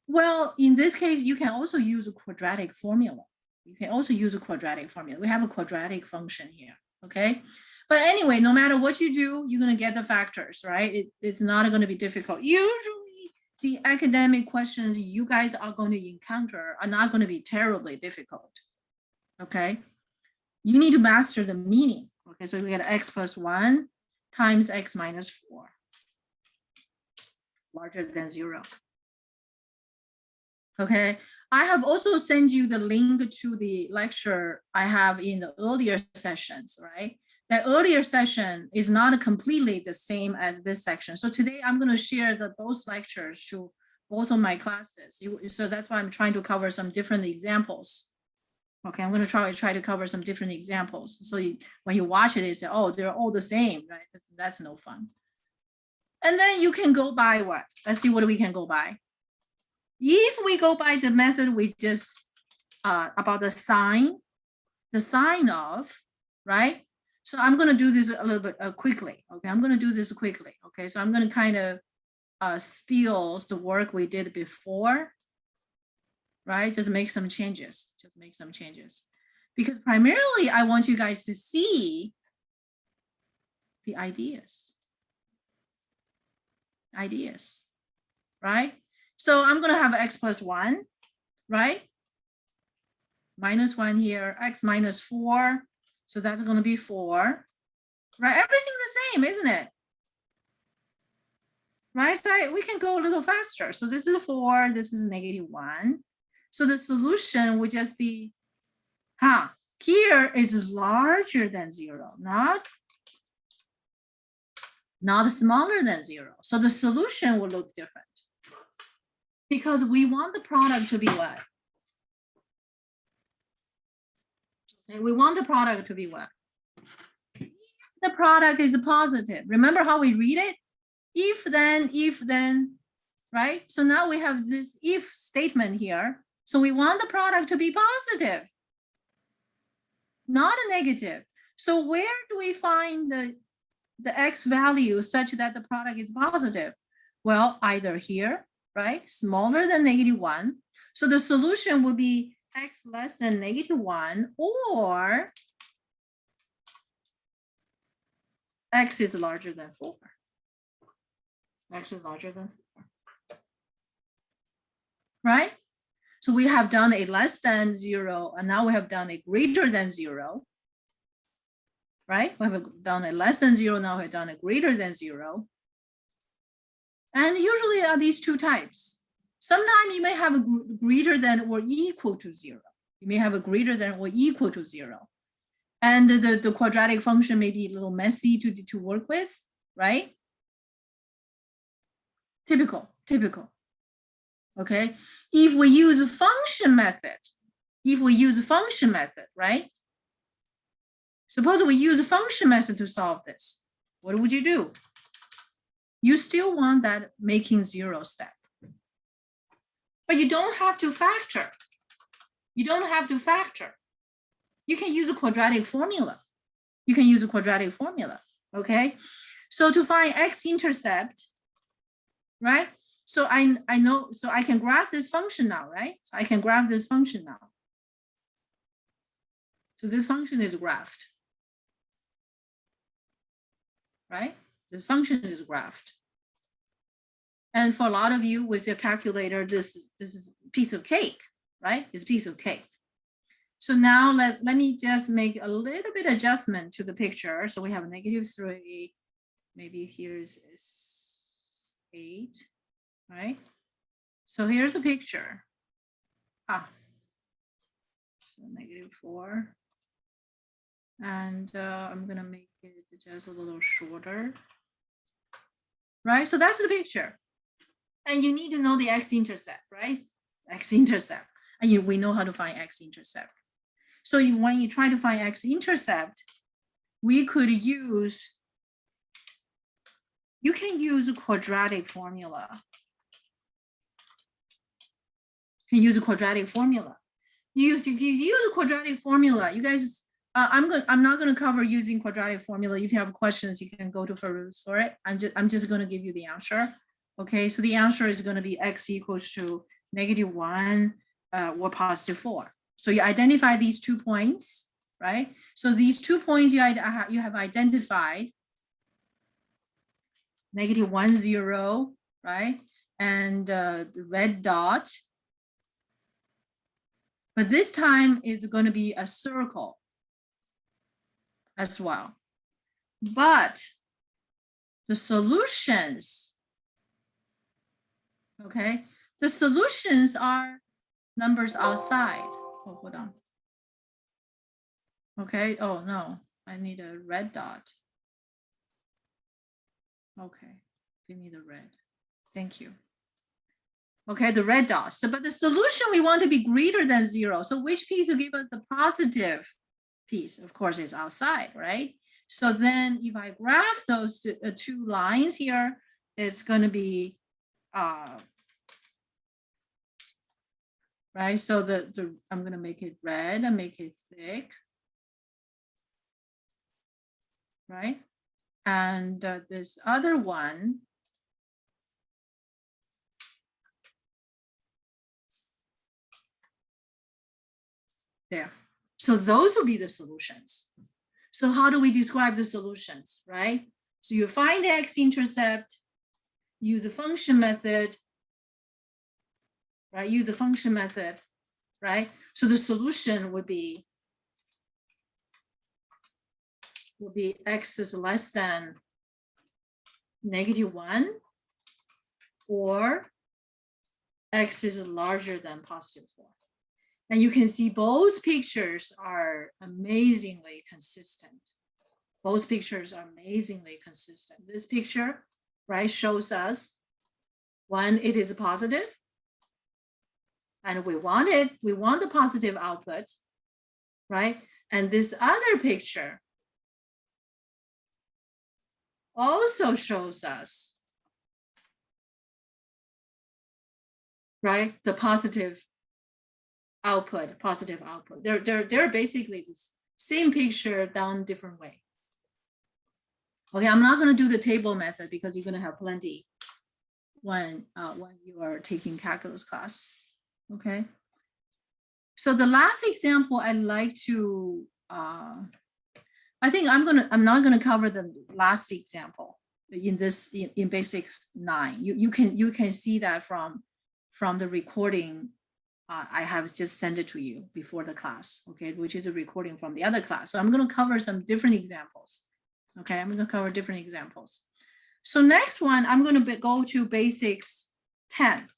Well, in this case, you can also use a quadratic formula. We have a quadratic function here. Okay. But anyway, no matter what you do, you're going to get the factors, right? It's not going to be difficult. Usually, the academic questions you guys are going to encounter are not going to be terribly difficult. Okay. You need to master the meaning. Okay. So we get x plus 1 times x minus 4 larger than 0. Okay. I have also sent you the link to the lecture I have in the earlier sessions, right? The earlier session is not completely the same as this section. So today I'm going to share both lectures to both of my classes. So that's why I'm trying to cover some different examples. Okay, I'm going to try to cover some different examples. So when you watch it, you say, oh, they're all the same, right? That's no fun. And then you can go by what? Let's see what we can go by. If we go by the method we just, about the sign of, right? So I'm going to do this a little bit quickly. Okay, I'm going to do this quickly. Okay, so I'm going to kind of steal the work we did before, right? Just make some changes. Because primarily I want you guys to see the ideas, right? So I'm going to have x plus 1, right? Minus 1 here, x minus 4. So that's going to be 4, right? Everything the same, isn't it? Right, so we can go a little faster. So this is 4, this is -1. So the solution would just be Here is larger than 0, not smaller than 0. So the solution will look different because we want the product to be what? Okay, we want the product to be what? The product is positive. Remember how we read it? If then, right? So now we have this if statement here. So we want the product to be positive, not a negative. So where do we find the X value such that the product is positive? Well, either here, right? Smaller than -1. So the solution would be X less than -1 or X is larger than 4. X is larger than 4. Right? So we have done a less than 0, and now we have done a greater than 0. Right? We have done a less than 0, now we've done a greater than 0. And usually are these two types. Sometimes you may have a greater than or equal to 0. You may have a greater than or equal to 0. And the quadratic function may be a little messy to work with, right? Typical. Okay. If we use a function method, right? Suppose we use a function method to solve this. What would you do? You still want that making 0 step. But you don't have to factor. You can use a quadratic formula. Okay? So to find X intercept, right? So I know, so I can graph this function now, right? So I can graph this function now. So this function is graphed, right? This function is graphed. And for a lot of you with your calculator, this is a piece of cake, right? It's a piece of cake. So now let me just make a little bit adjustment to the picture. So we have a -3, maybe here's 8, right? So here's the picture. So -4. And I'm gonna make it just a little shorter, right? So that's the picture. And you need to know the X intercept, right? X intercept. And we know how to find X intercept. So when you try to find X intercept, we could use, you can use a quadratic formula. If you use a quadratic formula, if you use a quadratic formula, you guys, I'm not going to cover using quadratic formula. If you have questions, you can go to Farouz for it. I'm just going to give you the answer. Okay, so the answer is going to be X equals to -1 or +4. So you identify these 2 points, right? So these 2 points you have identified, -1, 0, right? And the red dot. But this time it's going to be a circle as well. But the solutions, okay, the solutions are numbers outside. Oh, hold on. Okay, oh no, I need a red dot. Okay, give me the red. Thank you. Okay, the red dot. So, but the solution we want to be greater than 0. So which piece will give us the positive piece? Of course, is outside, right? So then if I graph those two lines here, it's going to be, right? So I'm going to make it red and make it thick, right? And this other one, there. So those will be the solutions. So how do we describe the solutions, right? So you find the X intercept, use the function method, right? Use the function method, right? So the solution would be X is less than -1 or X is larger than +4. And you can see both pictures are amazingly consistent. Both pictures are amazingly consistent. This picture, right, shows us when it is positive, and we want the positive output, right? And this other picture also shows us, right, the positive output. They're basically the same picture done different way. Okay, I'm not going to do the table method because you're going to have plenty when you are taking calculus class. Okay. So the last example I'd like to, I think I'm not going to cover the last example in this in basic 9. You can see that from the recording. I have just sent it to you before the class, okay, which is a recording from the other class. So I'm going to cover some different examples. Okay, I'm going to cover different examples. So next one, I'm going to go to basics 10.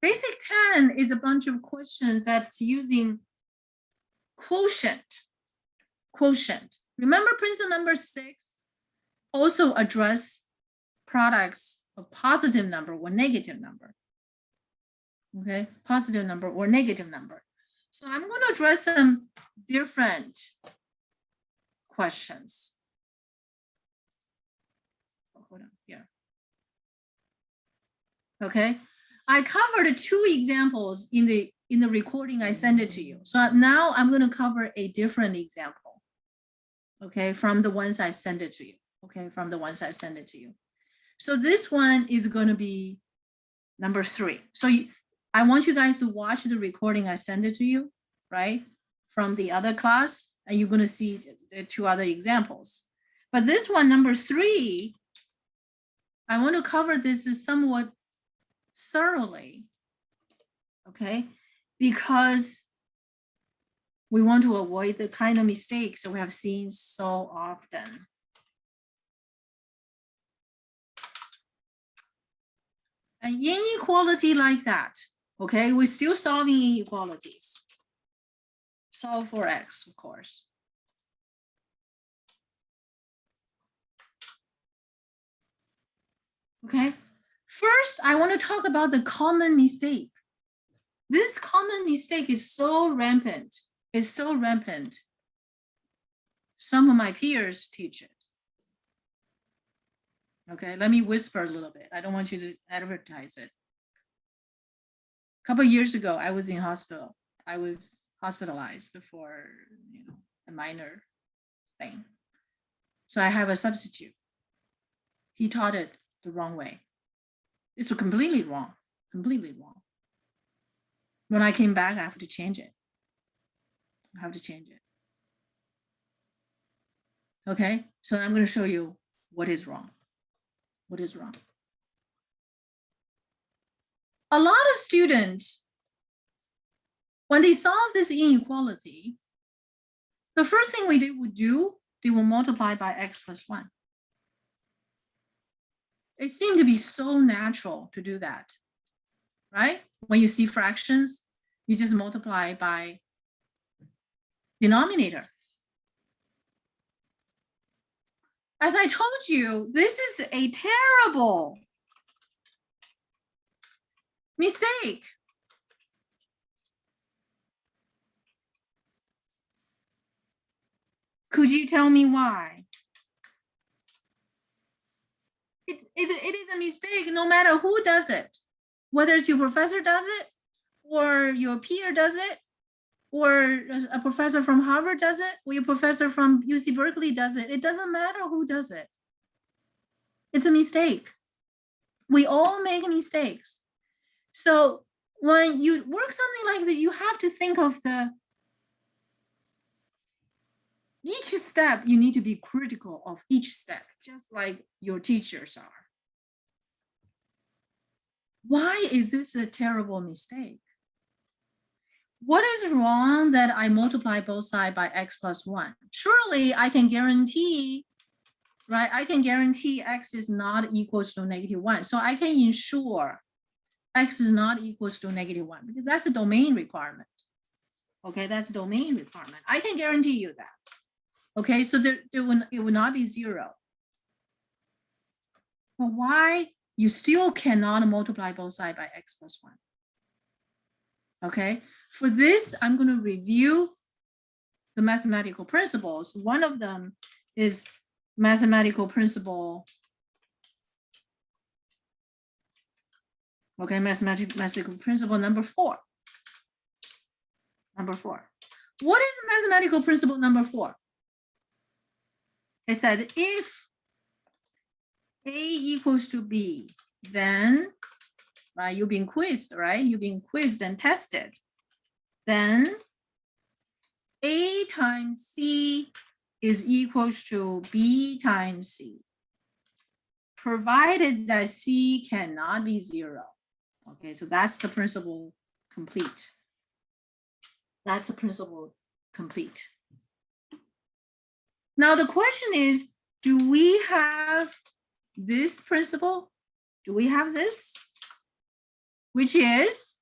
Basic 10 is a bunch of questions that's using quotient. Remember principle number 6 also address products of positive number or negative number. Okay, positive number or negative number. So I'm going to address some different questions. Hold on here. Okay, I covered 2 examples in the recording I sent it to you. So now I'm going to cover a different example. Okay, from the ones I sent it to you. Okay, from the ones I sent it to you. So this one is going to be number 3. So I want you guys to watch the recording I sent it to you, right? From the other class, and you're going to see the 2 other examples. But this one, number 3, I want to cover this somewhat thoroughly, okay? Because we want to avoid the kind of mistakes that we have seen so often. An inequality like that, okay? We're still solving inequalities. Solve for x, of course. Okay, first, I want to talk about the common mistake. This common mistake is so rampant. It's so rampant. Some of my peers teach it. Okay, let me whisper a little bit. I don't want you to advertise it. A couple of years ago, I was in hospital. I was hospitalized for a minor thing. So I have a substitute. He taught it the wrong way. It's completely wrong, completely wrong. When I came back, I have to change it. I have to change it. Okay, so I'm going to show you what is wrong. What is wrong? A lot of students, when they solve this inequality, the first thing they would do, they will multiply by x plus 1. It seemed to be so natural to do that, right? When you see fractions, you just multiply by denominator. As I told you, this is a terrible mistake. Could you tell me why? It is a mistake no matter who does it, whether it's your professor does it, or your peer does it, or a professor from Harvard does it, or your professor from UC Berkeley does it. It doesn't matter who does it. It's a mistake. We all make mistakes. So when you work something like that, you have to think of each step. You need to be critical of each step, just like your teachers are. Why is this a terrible mistake? What is wrong that I multiply both sides by x plus 1? Surely I can guarantee, right? I can guarantee x is not equal to -1. So I can ensure X is not equals to -1 because that's a domain requirement. Okay, that's a domain requirement. I can guarantee you that. Okay, so it will not be 0. But why? You still cannot multiply both sides by X plus 1. Okay, for this, I'm going to review the mathematical principles. One of them is mathematical principle. Okay, mathematical principle number 4. Number 4. What is mathematical principle number 4? It says if A equals to B, then, right, you've been quizzed, right? You've been quizzed and tested. Then A times C is equals to B times C, provided that C cannot be 0. Okay, so that's the principle complete. That's the principle complete. Now the question is, do we have this principle? Do we have this? Which is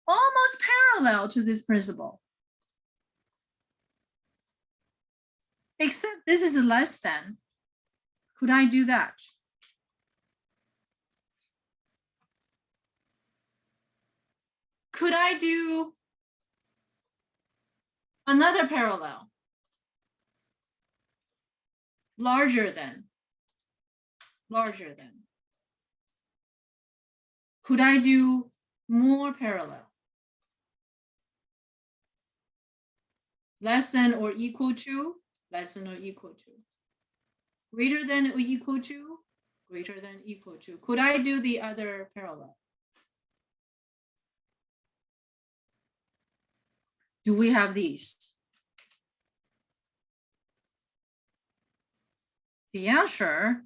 almost parallel to this principle. Except this is less than. Could I do that? Could I do another parallel? Larger than. Larger than. Could I do more parallel? Less than or equal to? Less than or equal to. Greater than or equal to? Greater than equal to. Could I do the other parallel? Do we have these? The answer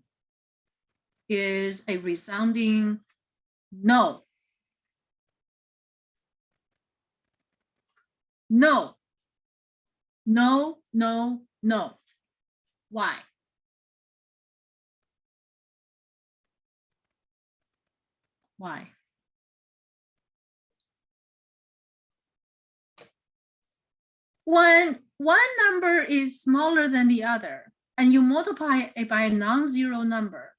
is a resounding no. No. No, no, no. Why? Why? When one number is smaller than the other, and you multiply it by a non-zero number,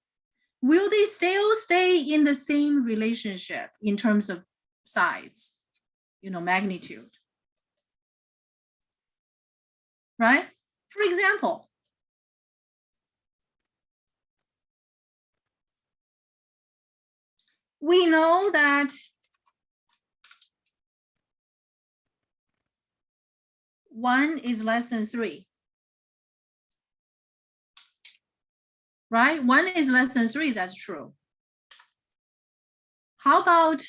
will they still stay in the same relationship in terms of size, magnitude? Right? For example, we know that 1 is less than 3. Right? 1 is less than 3, that's true. How about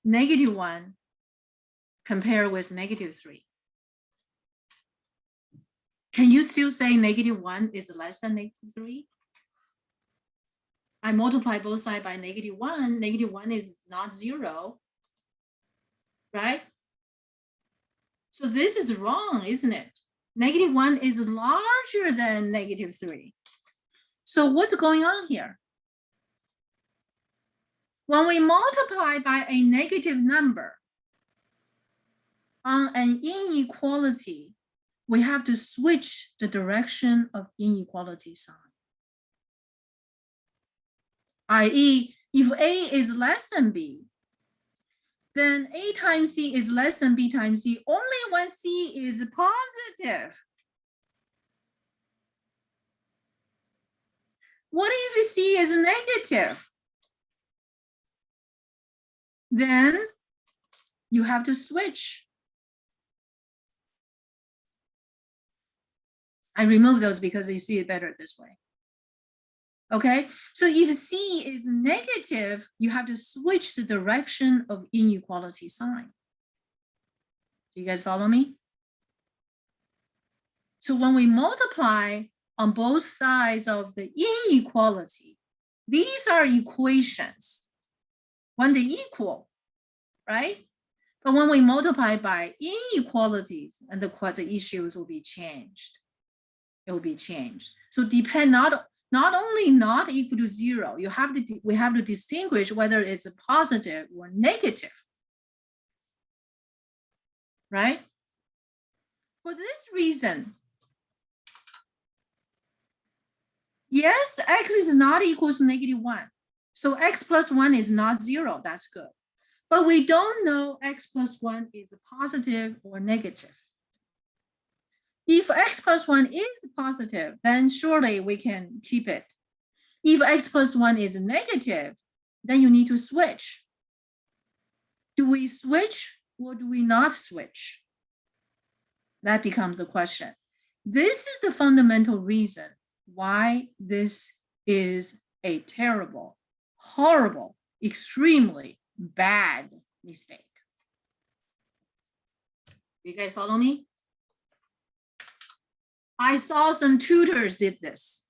-1 compared with -3? Can you still say -1 is less than -3? I multiply both sides by -1. -1 is not 0. Right? So this is wrong, isn't it? -1 is larger than -3. So what's going on here? When we multiply by a negative number on an inequality, we have to switch the direction of inequality sign. i.e., if A is less than B, then A times C is less than B times C only when C is positive. What if C is negative? Then you have to switch. I remove those because you see it better this way. Okay, so if C is negative, you have to switch the direction of inequality sign. Do you guys follow me? So when we multiply on both sides of the inequality, these are equations when they equal, right? But when we multiply by inequalities, and the issues will be changed. It will be changed. So depend not only not equal to 0, we have to distinguish whether it's a positive or negative, right? For this reason, yes, x is not equal to -1. So x plus 1 is not 0. That's good. But we don't know x plus 1 is positive or negative. If x plus 1 is positive, then surely we can keep it. If x plus 1 is negative, then you need to switch. Do we switch or do we not switch? That becomes the question. This is the fundamental reason why this is a terrible, horrible, extremely bad mistake. You guys follow me? I saw some tutors did this.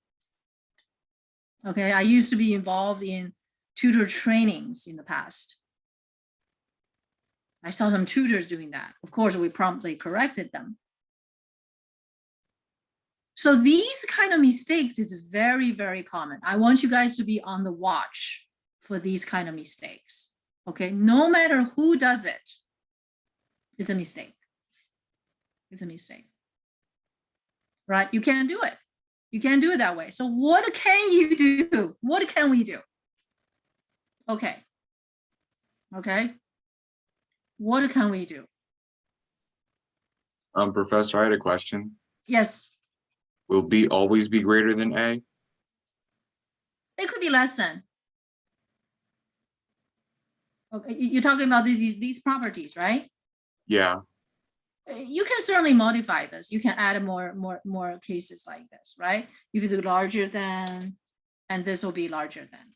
Okay, I used to be involved in tutor trainings in the past. I saw some tutors doing that. Of course, we promptly corrected them. So these kind of mistakes is very, very common. I want you guys to be on the watch for these kind of mistakes. Okay, no matter who does it, it's a mistake. It's a mistake. Right? You can't do it. You can't do it that way. So what can you do? What can we do? Okay. Okay. What can we do? Professor, I had a question. Yes. Will B always be greater than A? It could be less than. Okay, you're talking about these properties, right? Yeah. You can certainly modify this. You can add more cases like this, right? If it's larger than, and this will be larger than,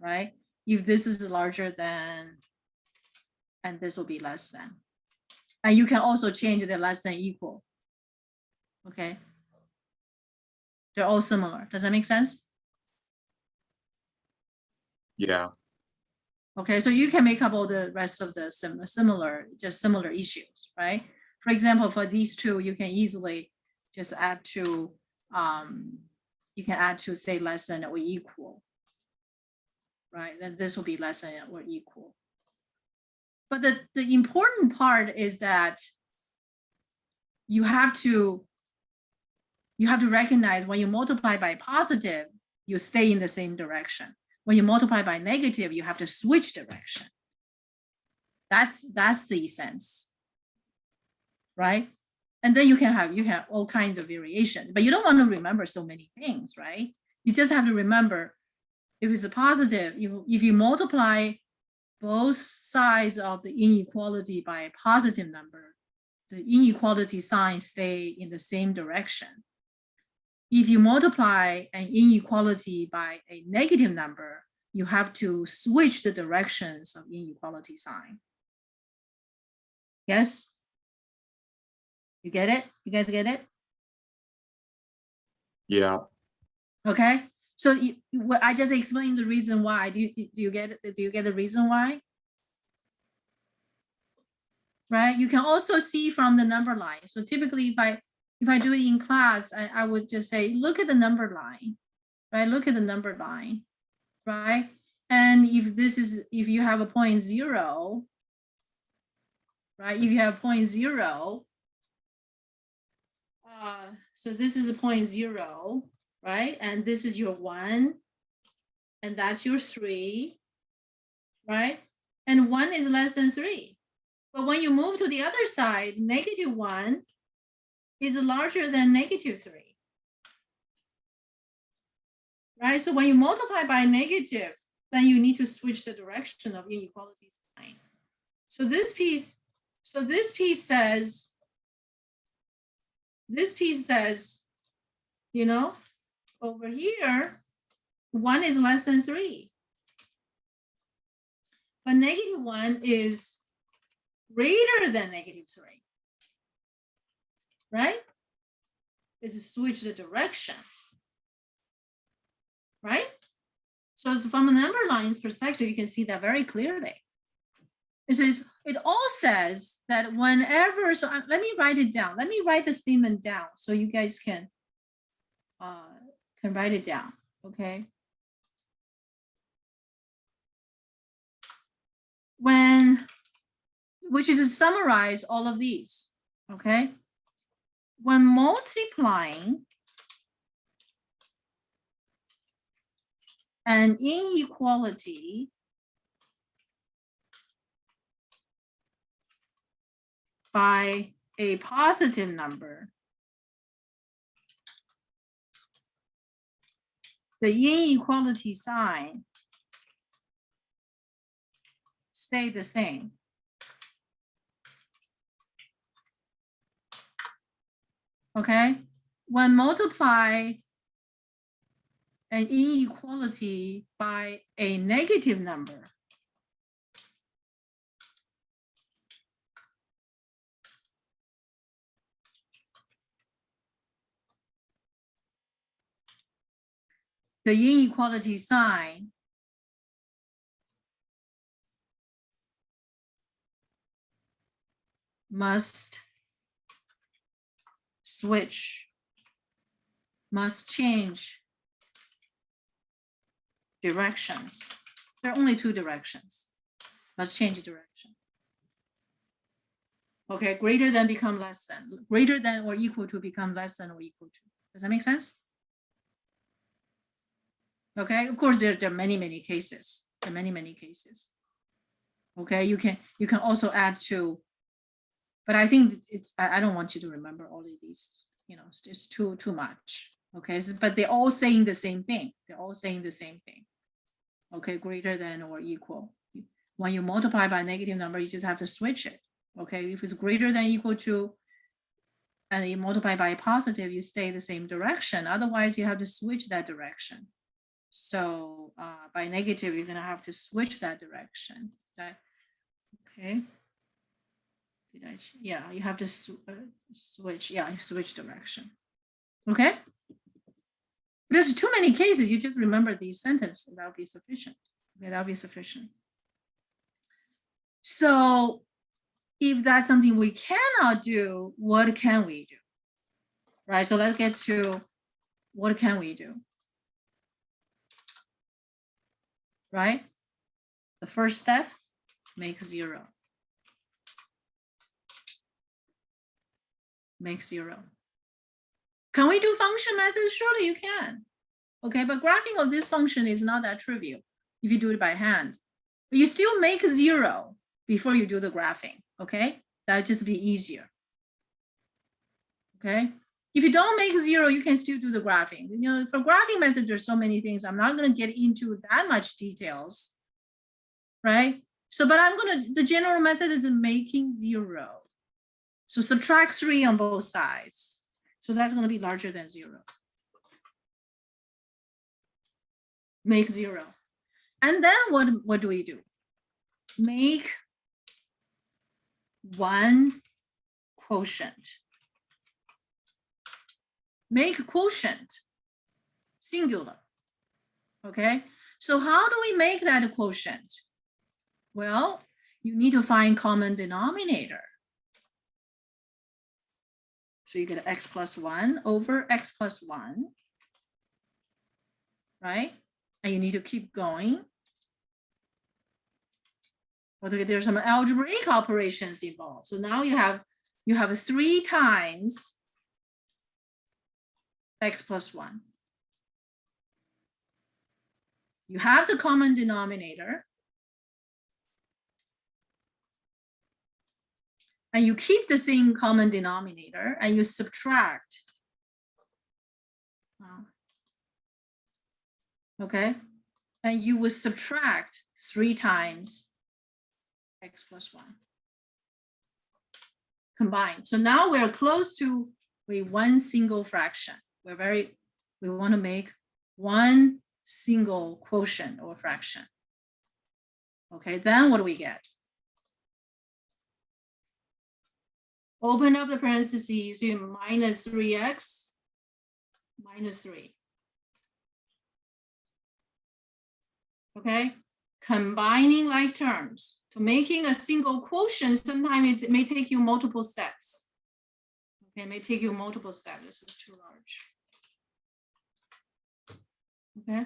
right? If this is larger than, and this will be less than. And you can also change the less than equal. Okay. They're all similar. Does that make sense? Yeah. Okay, so you can make up all the rest of the similar issues, right? For example, for these two, you can easily just add to, you can add to say less than or equal, right? Then this will be less than or equal. But the important part is that you have to recognize when you multiply by positive, you stay in the same direction. When you multiply by negative, you have to switch direction. That's the sense, right? And then you have all kinds of variations, but you don't want to remember so many things, right? You just have to remember if it's a positive, if you multiply both sides of the inequality by a positive number, the inequality signs stay in the same direction. If you multiply an inequality by a negative number, you have to switch the directions of inequality sign. Yes? You get it? You guys get it? Yeah. Okay. So I just explained the reason why. Do you get it? Do you get the reason why? Right. You can also see from the number line. So typically, if I do it in class, I would just say, look at the number line, right? Look at the number line, right? And if you have a 0.0, right? If you have 0.0, so this is a 0.0, right? And this is your 1, and that's your 3, right? And 1 is less than 3. But when you move to the other side, -1 is larger than -3. Right? So when you multiply by negative, then you need to switch the direction of inequality sign. So this piece says, you know, over here, 1 is less than 3. But -1 is greater than -3. Right? It's a switch the direction. Right? So from a number line's perspective, you can see that very clearly. It all says that whenever, so let me write it down. Let me write the statement down so you guys can can write it down, okay? Which is to summarize all of these, okay? When multiplying an inequality by a positive number, the inequality sign stay the same. Okay, when multiply an inequality by a negative number, the inequality sign must switch, must change directions. There are only two directions. Must change direction. Okay, greater than become less than, greater than or equal to become less than or equal to. Does that make sense? Okay, of course, there are many cases. There are many cases. Okay, you can also add to, but I think it's, I don't want you to remember all of these, you know, it's too much. Okay, so, but they're all saying the same thing. They're all saying the same thing. Okay, greater than or equal. When you multiply by a negative number, you just have to switch it. Okay, if it's greater than or equal to, and you multiply by a positive, you stay the same direction. Otherwise, you have to switch that direction. So by negative, you're gonna have to switch that direction. Okay. Did I? Yeah, you have to switch. Yeah, switch direction. Okay. There's too many cases. You just remember these sentences. That'll be sufficient. Okay, that'll be sufficient. So if that's something we cannot do, what can we do? Right. So let's get to what can we do? Right. The first step, make 0. Make 0. Can we do function methods? Surely you can. Okay, but graphing of this function is not that trivial if you do it by hand. But you still make 0 before you do the graphing. Okay, that'll just be easier. Okay, if you don't make 0, you can still do the graphing. You know, for graphing methods, there's so many things. I'm not going to get into that much details. Right. So, but the general method is making 0. So subtract 3 on both sides. So that's going to be larger than 0. Make 0. And then what do we do? Make 1 quotient. Make quotient singular. Okay. So how do we make that quotient? Well, you need to find common denominator. So you get x plus 1 over x plus 1, right? And you need to keep going. Well, there's some algebraic operations involved. So now you have 3 times x plus 1. You have the common denominator. And you keep the same common denominator and you subtract. Okay, and you will subtract 3 times x plus 1 combined. So now we're close to one single fraction. We want to make 1 single quotient or fraction. Okay, then what do we get? Open up the parentheses, you minus 3x minus 3. Okay, combining like terms. To making a single quotient, sometimes it may take you multiple steps. Okay, it may take you multiple steps. This is too large. Okay.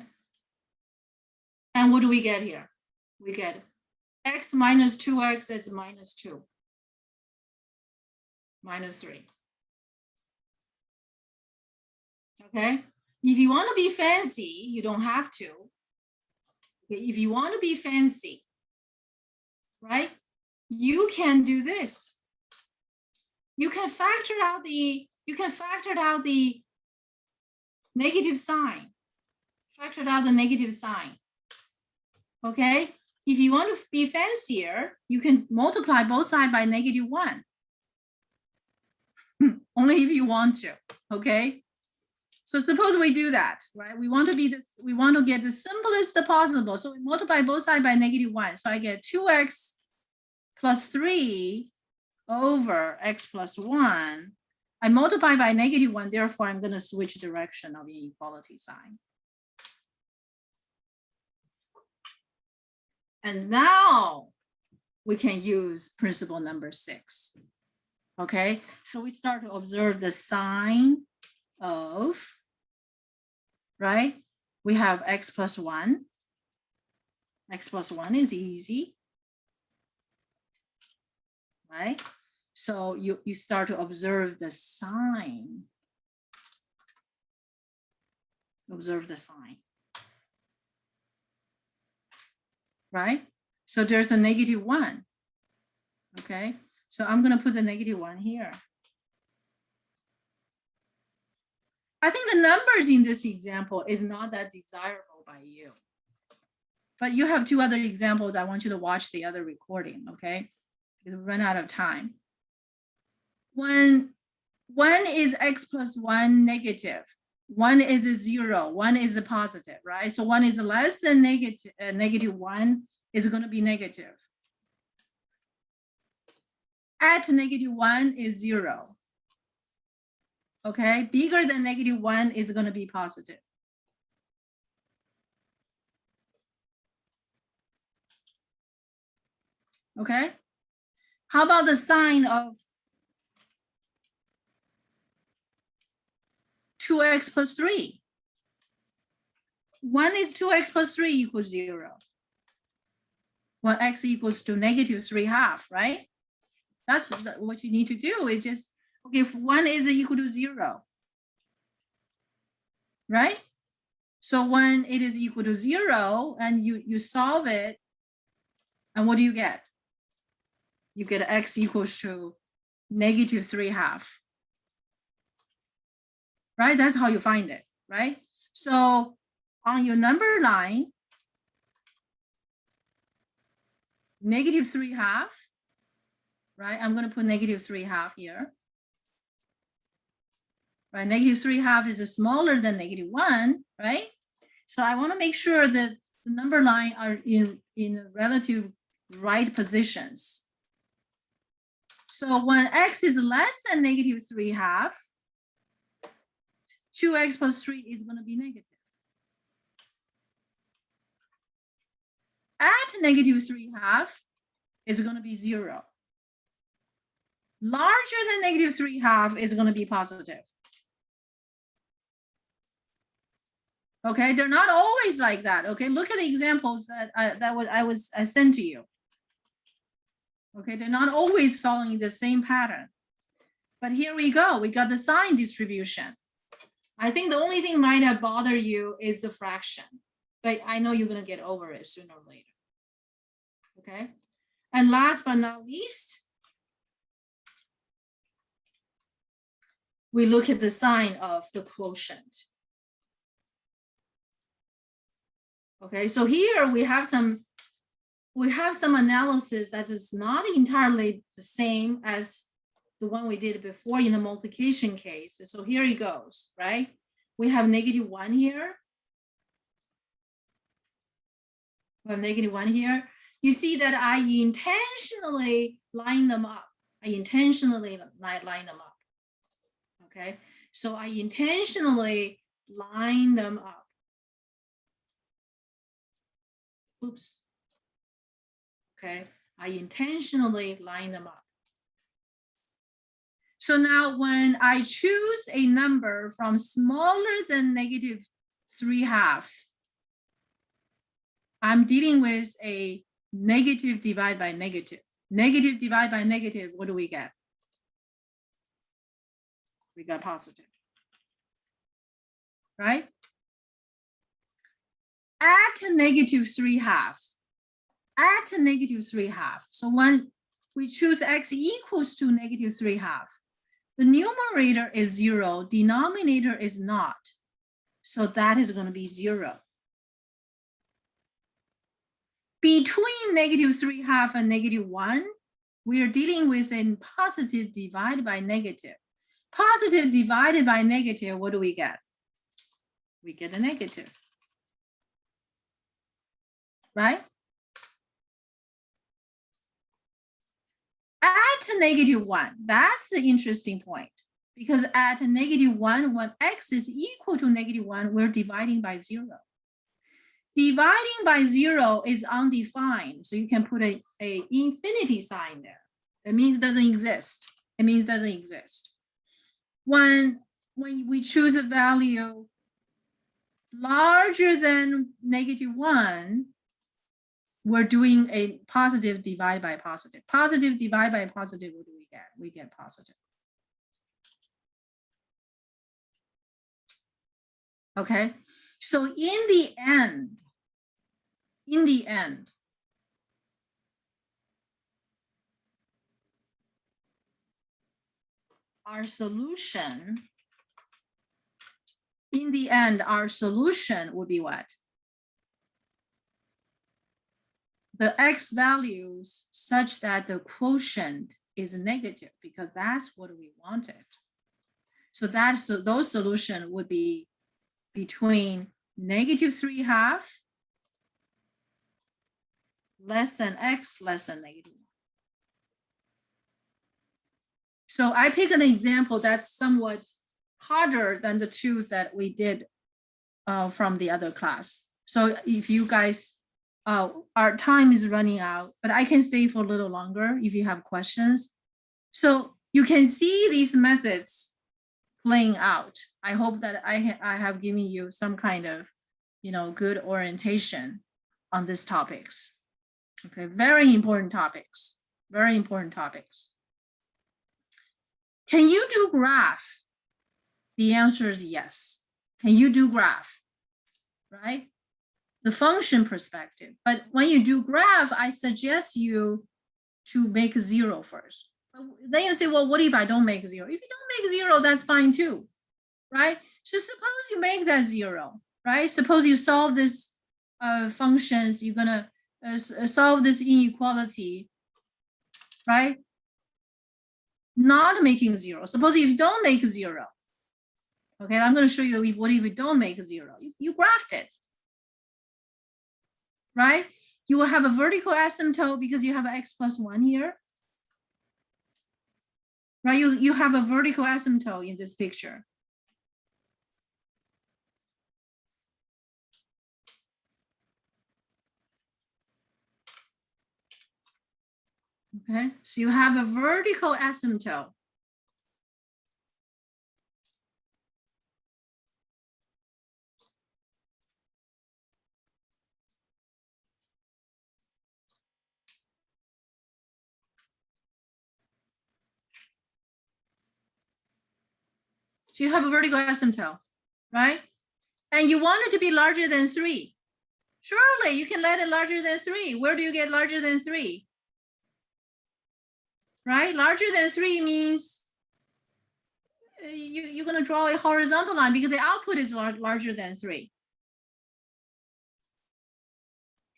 And what do we get here? We get x minus 2x is minus 2, minus 3. Okay. If you want to be fancy, you don't have to. Okay. If you want to be fancy, right, you can do this. You can factor out the negative sign. Factor out the negative sign. Okay. If you want to be fancier, you can multiply both sides by -1. Only if you want to. Okay. So suppose we do that, right? We want to get the simplest possible. So we multiply both sides by -1. So I get 2x plus 3 over x plus 1. I multiply by -1, therefore I'm going to switch direction of the inequality sign. And now we can use principle number 6. Okay, so we start to observe the sign of, right? We have x plus 1. X plus 1 is easy, right? So you start to observe the sign. Observe the sign. Right? So there's a -1. Okay, so I'm going to put the -1 here. I think the numbers in this example is not that desirable by you. But you have 2 other examples. I want you to watch the other recording, okay? Because we run out of time. When 1 is x plus 1 negative, 1 is a 0, 1 is a positive, right? So 1 is less than -1 is going to be negative. At -1 is 0. Okay, bigger than -1 is going to be positive. Okay, how about the sign of 2x plus 3? 1 is 2x plus 3 equals 0. When x equals to -3/2, right? That's what you need to do is just, okay, if 1 is equal to 0, right? So when it is equal to 0 and you solve it, and what do you get? You get x equals to -3/2. Right? That's how you find it, right? So on your number line, -3/2, right? I'm going to put -3/2 here. Right? -3/2 is smaller than -1, right? So I want to make sure that the number line are in relative right positions. So when x is less than -3/2, 2x plus 3 is going to be negative. At -3/2 is going to be 0. Larger than -3/2 is going to be positive. Okay, they're not always like that. Okay, look at the examples that I sent to you. Okay, they're not always following the same pattern. But here we go. We got the sign distribution. I think the only thing might have bothered you is the fraction, but I know you're going to get over it sooner or later. Okay, and last but not least, we look at the sign of the quotient. Okay, so here we have some analysis that is not entirely the same as the one we did before in the multiplication case. So here it goes, right? We have -1 here. We have -1 here. You see that I intentionally line them up. I intentionally line them up. Okay, so I intentionally line them up. Oops. Okay, I intentionally line them up. So now when I choose a number from smaller than 3/2. I'm dealing with a negative divide by negative. Negative divide by negative, what do we get? We got positive, right? At negative 3/2, at negative 3/2. So when we choose x equals to negative 3/2, the numerator is 0, denominator is not. So that is going to be 0. Between negative 3/2 and negative 1, we are dealing with a positive divided by negative. Positive divided by negative, what do we get? We get a negative, right? At negative 1, that's the interesting point. Because at negative 1, when x is equal to negative 1, we're dividing by 0. Dividing by 0 is undefined, so you can put a infinity sign there. It means it doesn't exist. It means it doesn't exist. When we choose a value larger than negative 1, we're doing a positive divide by positive. Positive divide by positive, what do we get? We get positive. Okay, so in the end, our solution would be what? The x values such that the quotient is negative, because that's what we wanted. So those solution would be between negative 3/2 less than x less than negative 1. So I pick an example that's somewhat harder than the two that we did from the other class. So if you guys, our time is running out, but I can stay for a little longer if you have questions. So you can see these methods playing out. I hope that I have given you some kind of, good orientation on these topics. Okay, very important topics, very important topics. Can you do graph? The answer is yes. Can you do graph, right? The function perspective. But when you do graph, I suggest you to make 0 first. Then you say, well, what if I don't make 0? If you don't make 0, that's fine too, right? So suppose you make that 0, right? Suppose you solve this functions, you're gonna solve this inequality, right? Not making 0. Suppose if you don't make 0, okay, I'm going to show you what if you don't make 0. You graphed it, right? You will have a vertical asymptote because you have an x plus 1 here, right? You have a vertical asymptote in this picture. Okay, so you have a vertical asymptote. So you have a vertical asymptote, right? And you want it to be larger than 3. Surely you can let it larger than 3. Where do you get larger than 3? Right? Larger than 3 means you're going to draw a horizontal line because the output is larger than 3.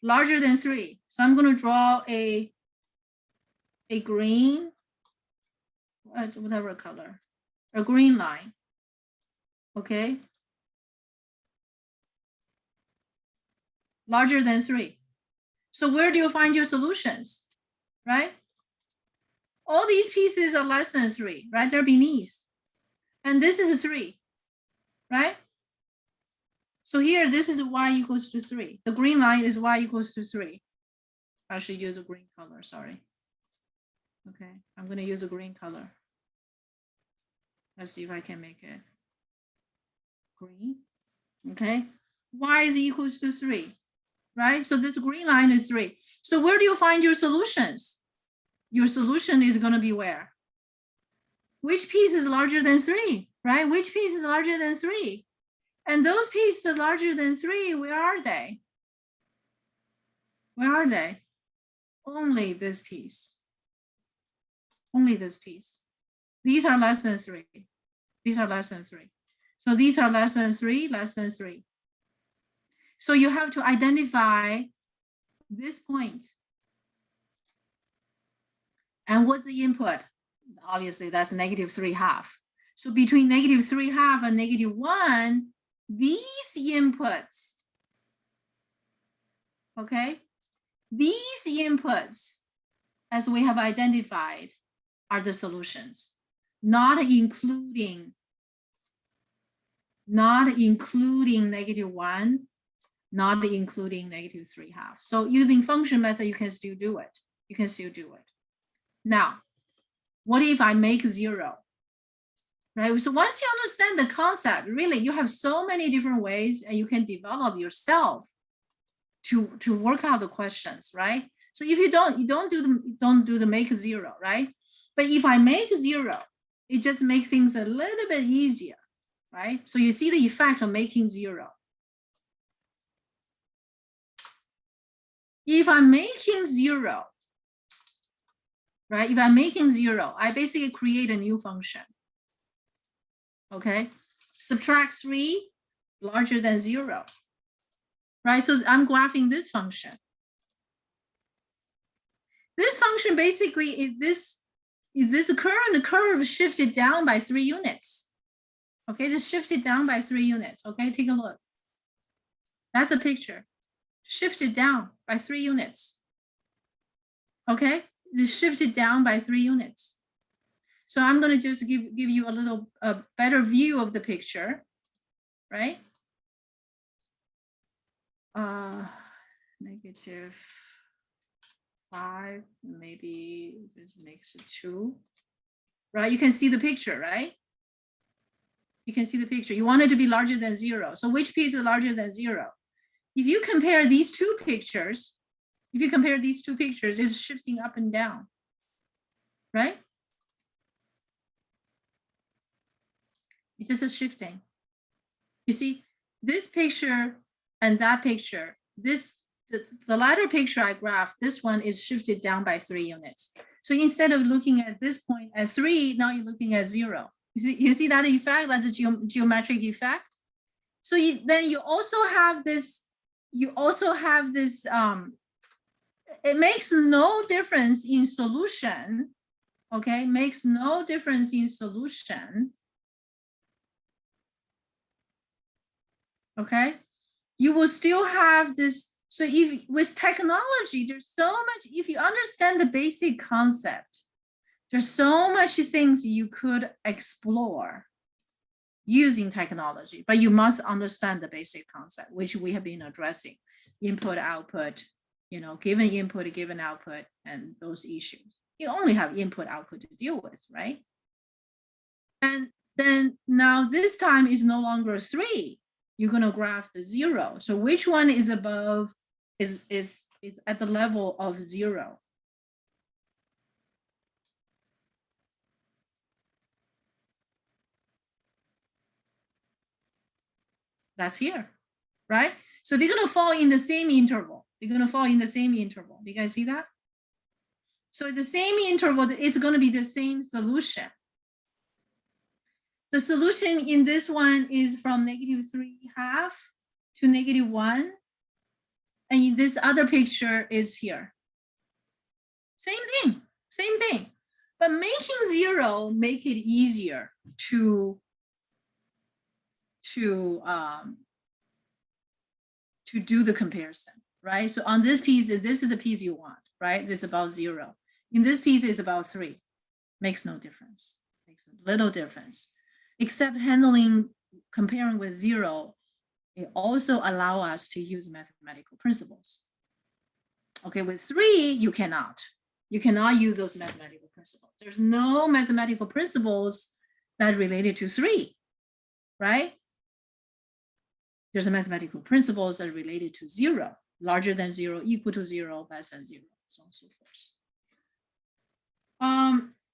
Larger than 3. So I'm going to draw a green, whatever color, a green line. Okay. Larger than 3. So where do you find your solutions, right? All these pieces are less than 3, right? They're beneath. And this is a 3, right? So here, this is y equals to 3. The green line is y equals to 3. I should use a green color, sorry. Okay, I'm going to use a green color. Let's see if I can make it green. Okay, y is equals to 3, right? So this green line is 3. So where do you find your solutions? Your solution is going to be where? Which piece is larger than 3, right? Which piece is larger than 3? And those pieces larger than 3, where are they? Where are they? Only this piece. Only this piece. These are less than 3. These are less than 3. So these are less than 3, less than 3. So you have to identify this point. And what's the input? Obviously, that's -3/2. So between -3/2 and -1, these inputs, okay? These inputs, as we have identified, are the solutions, not including -1, not including -3/2. So using function method, you can still do it. You can still do it. Now, what if I make 0? Right? So once you understand the concept, really, you have so many different ways and you can develop yourself to work out the questions, right? So if you don't do the make 0, right? But if I make 0, it just makes things a little bit easier, right? So you see the effect of making 0. If I'm making 0, right? If I'm making 0, I basically create a new function. Okay, subtract 3 larger than 0, right? So I'm graphing this function. This function basically is this current curve shifted down by 3 units. Okay, just shifted down by 3 units. Okay, take a look. That's a picture. Shifted down by 3 units. Okay, it's shifted down by 3 units. So I'm going to just give you a better view of the picture, right? -5, maybe this makes it 2, right? You can see the picture, right? You can see the picture. You want it to be larger than 0. So which piece is larger than 0? If you compare these two pictures, it's shifting up and down, right? It's just a shifting. You see, this picture and that picture, the latter picture I graphed, this one is shifted down by 3 units. So instead of looking at this point as 3, now you're looking at 0. You see that effect? That's a geometric effect. So then you also have this, it makes no difference in solution, okay? Makes no difference in solution. Okay, you will still have this. So if with technology, there's so much, if you understand the basic concept, there's so much things you could explore using technology, but you must understand the basic concept, which we have been addressing: input, output, given input, given output, and those issues. You only have input, output to deal with, right? And then now this time is no longer 3. You're going to graph the 0. So which one is above, is at the level of 0? That's here, right? So they're going to fall in the same interval. They're going to fall in the same interval. Do you guys see that? So the same interval is going to be the same solution. The solution in this one is from -3/2 to -1. And in this other picture is here. Same thing. But making 0 make it easier to do the comparison, right? So on this piece, this is the piece you want, right? This is about 0. In this piece, it's about 3. Makes no difference. Makes a little difference. Except comparing with 0, it also allows us to use mathematical principles. Okay, with 3, you cannot. You cannot use those mathematical principles. There's no mathematical principles that are related to 3, right? there's a mathematical principles that are related to 0, larger than 0, equal to 0, less than 0, so on and so forth.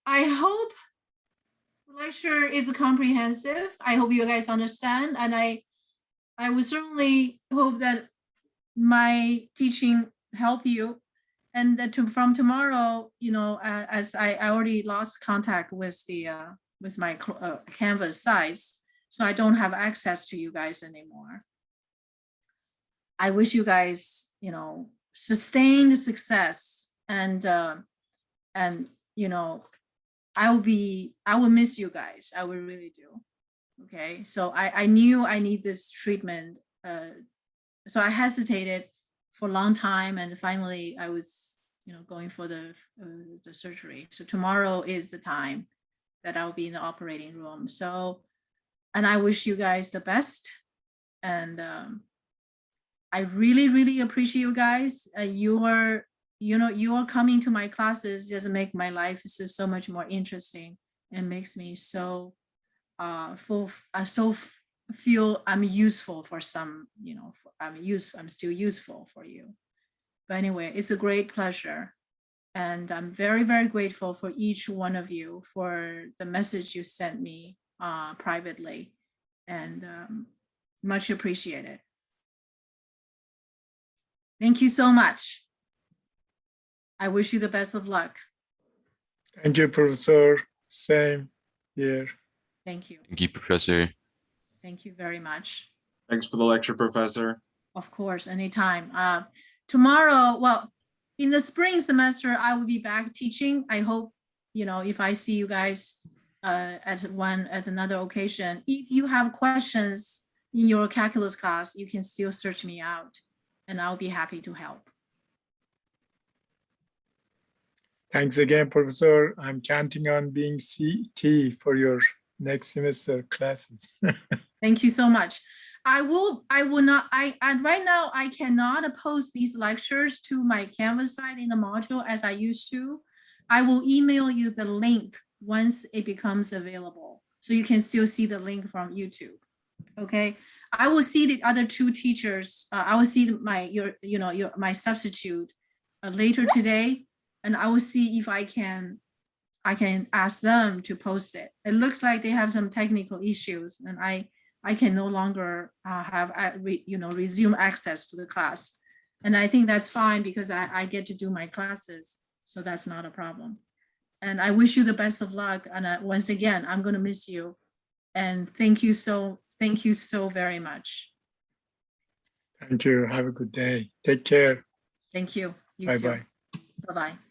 I hope the lecture is comprehensive. I hope you guys understand, and I would certainly hope that my teaching help you, and that from tomorrow, you know, as I already lost contact with the with my Canvas sites, so I don't have access to you guys anymore. I wish you guys, you know, sustained success, and you know, I will miss you guys. I will really do. Okay, so I knew I need this treatment, so I hesitated for a long time, and finally I was, you know, going for the surgery. So tomorrow is the time that I'll be in the operating room. So, and I wish you guys the best, and I really, really appreciate you guys. You are coming to my classes just make my life so much more interesting, and makes me so feel I'm useful for some, you know, I'm still useful for you. But anyway, it's a great pleasure, and I'm very, very grateful for each one of you for the message you sent me privately, and much appreciated. Thank you so much. I wish you the best of luck. Thank you, Professor. Same here. Thank you. Thank you, Professor. Thank you very much. Thanks for the lecture, Professor. Of course, anytime. Tomorrow, well, in the spring semester, I will be back teaching. I hope, you know, if I see you guys at another occasion. If you have questions in your calculus class, you can still search me out, and I'll be happy to help. Thanks again, Professor. I'm counting on being CT for your next semester classes. Thank you so much. I will not, right now I cannot post these lectures to my Canvas site in the module as I used to. I will email you the link once it becomes available, so you can still see the link from YouTube. Okay, I will see the other two teachers. I will see my substitute later today, and I will see if I can ask them to post it. It looks like they have some technical issues, and I can no longer resume access to the class. And I think that's fine, because I get to do my classes, so that's not a problem. And I wish you the best of luck. And once again, I'm going to miss you. And thank you so very much. Thank you. Have a good day. Take care. Thank you. You Bye too. bye. Bye-bye.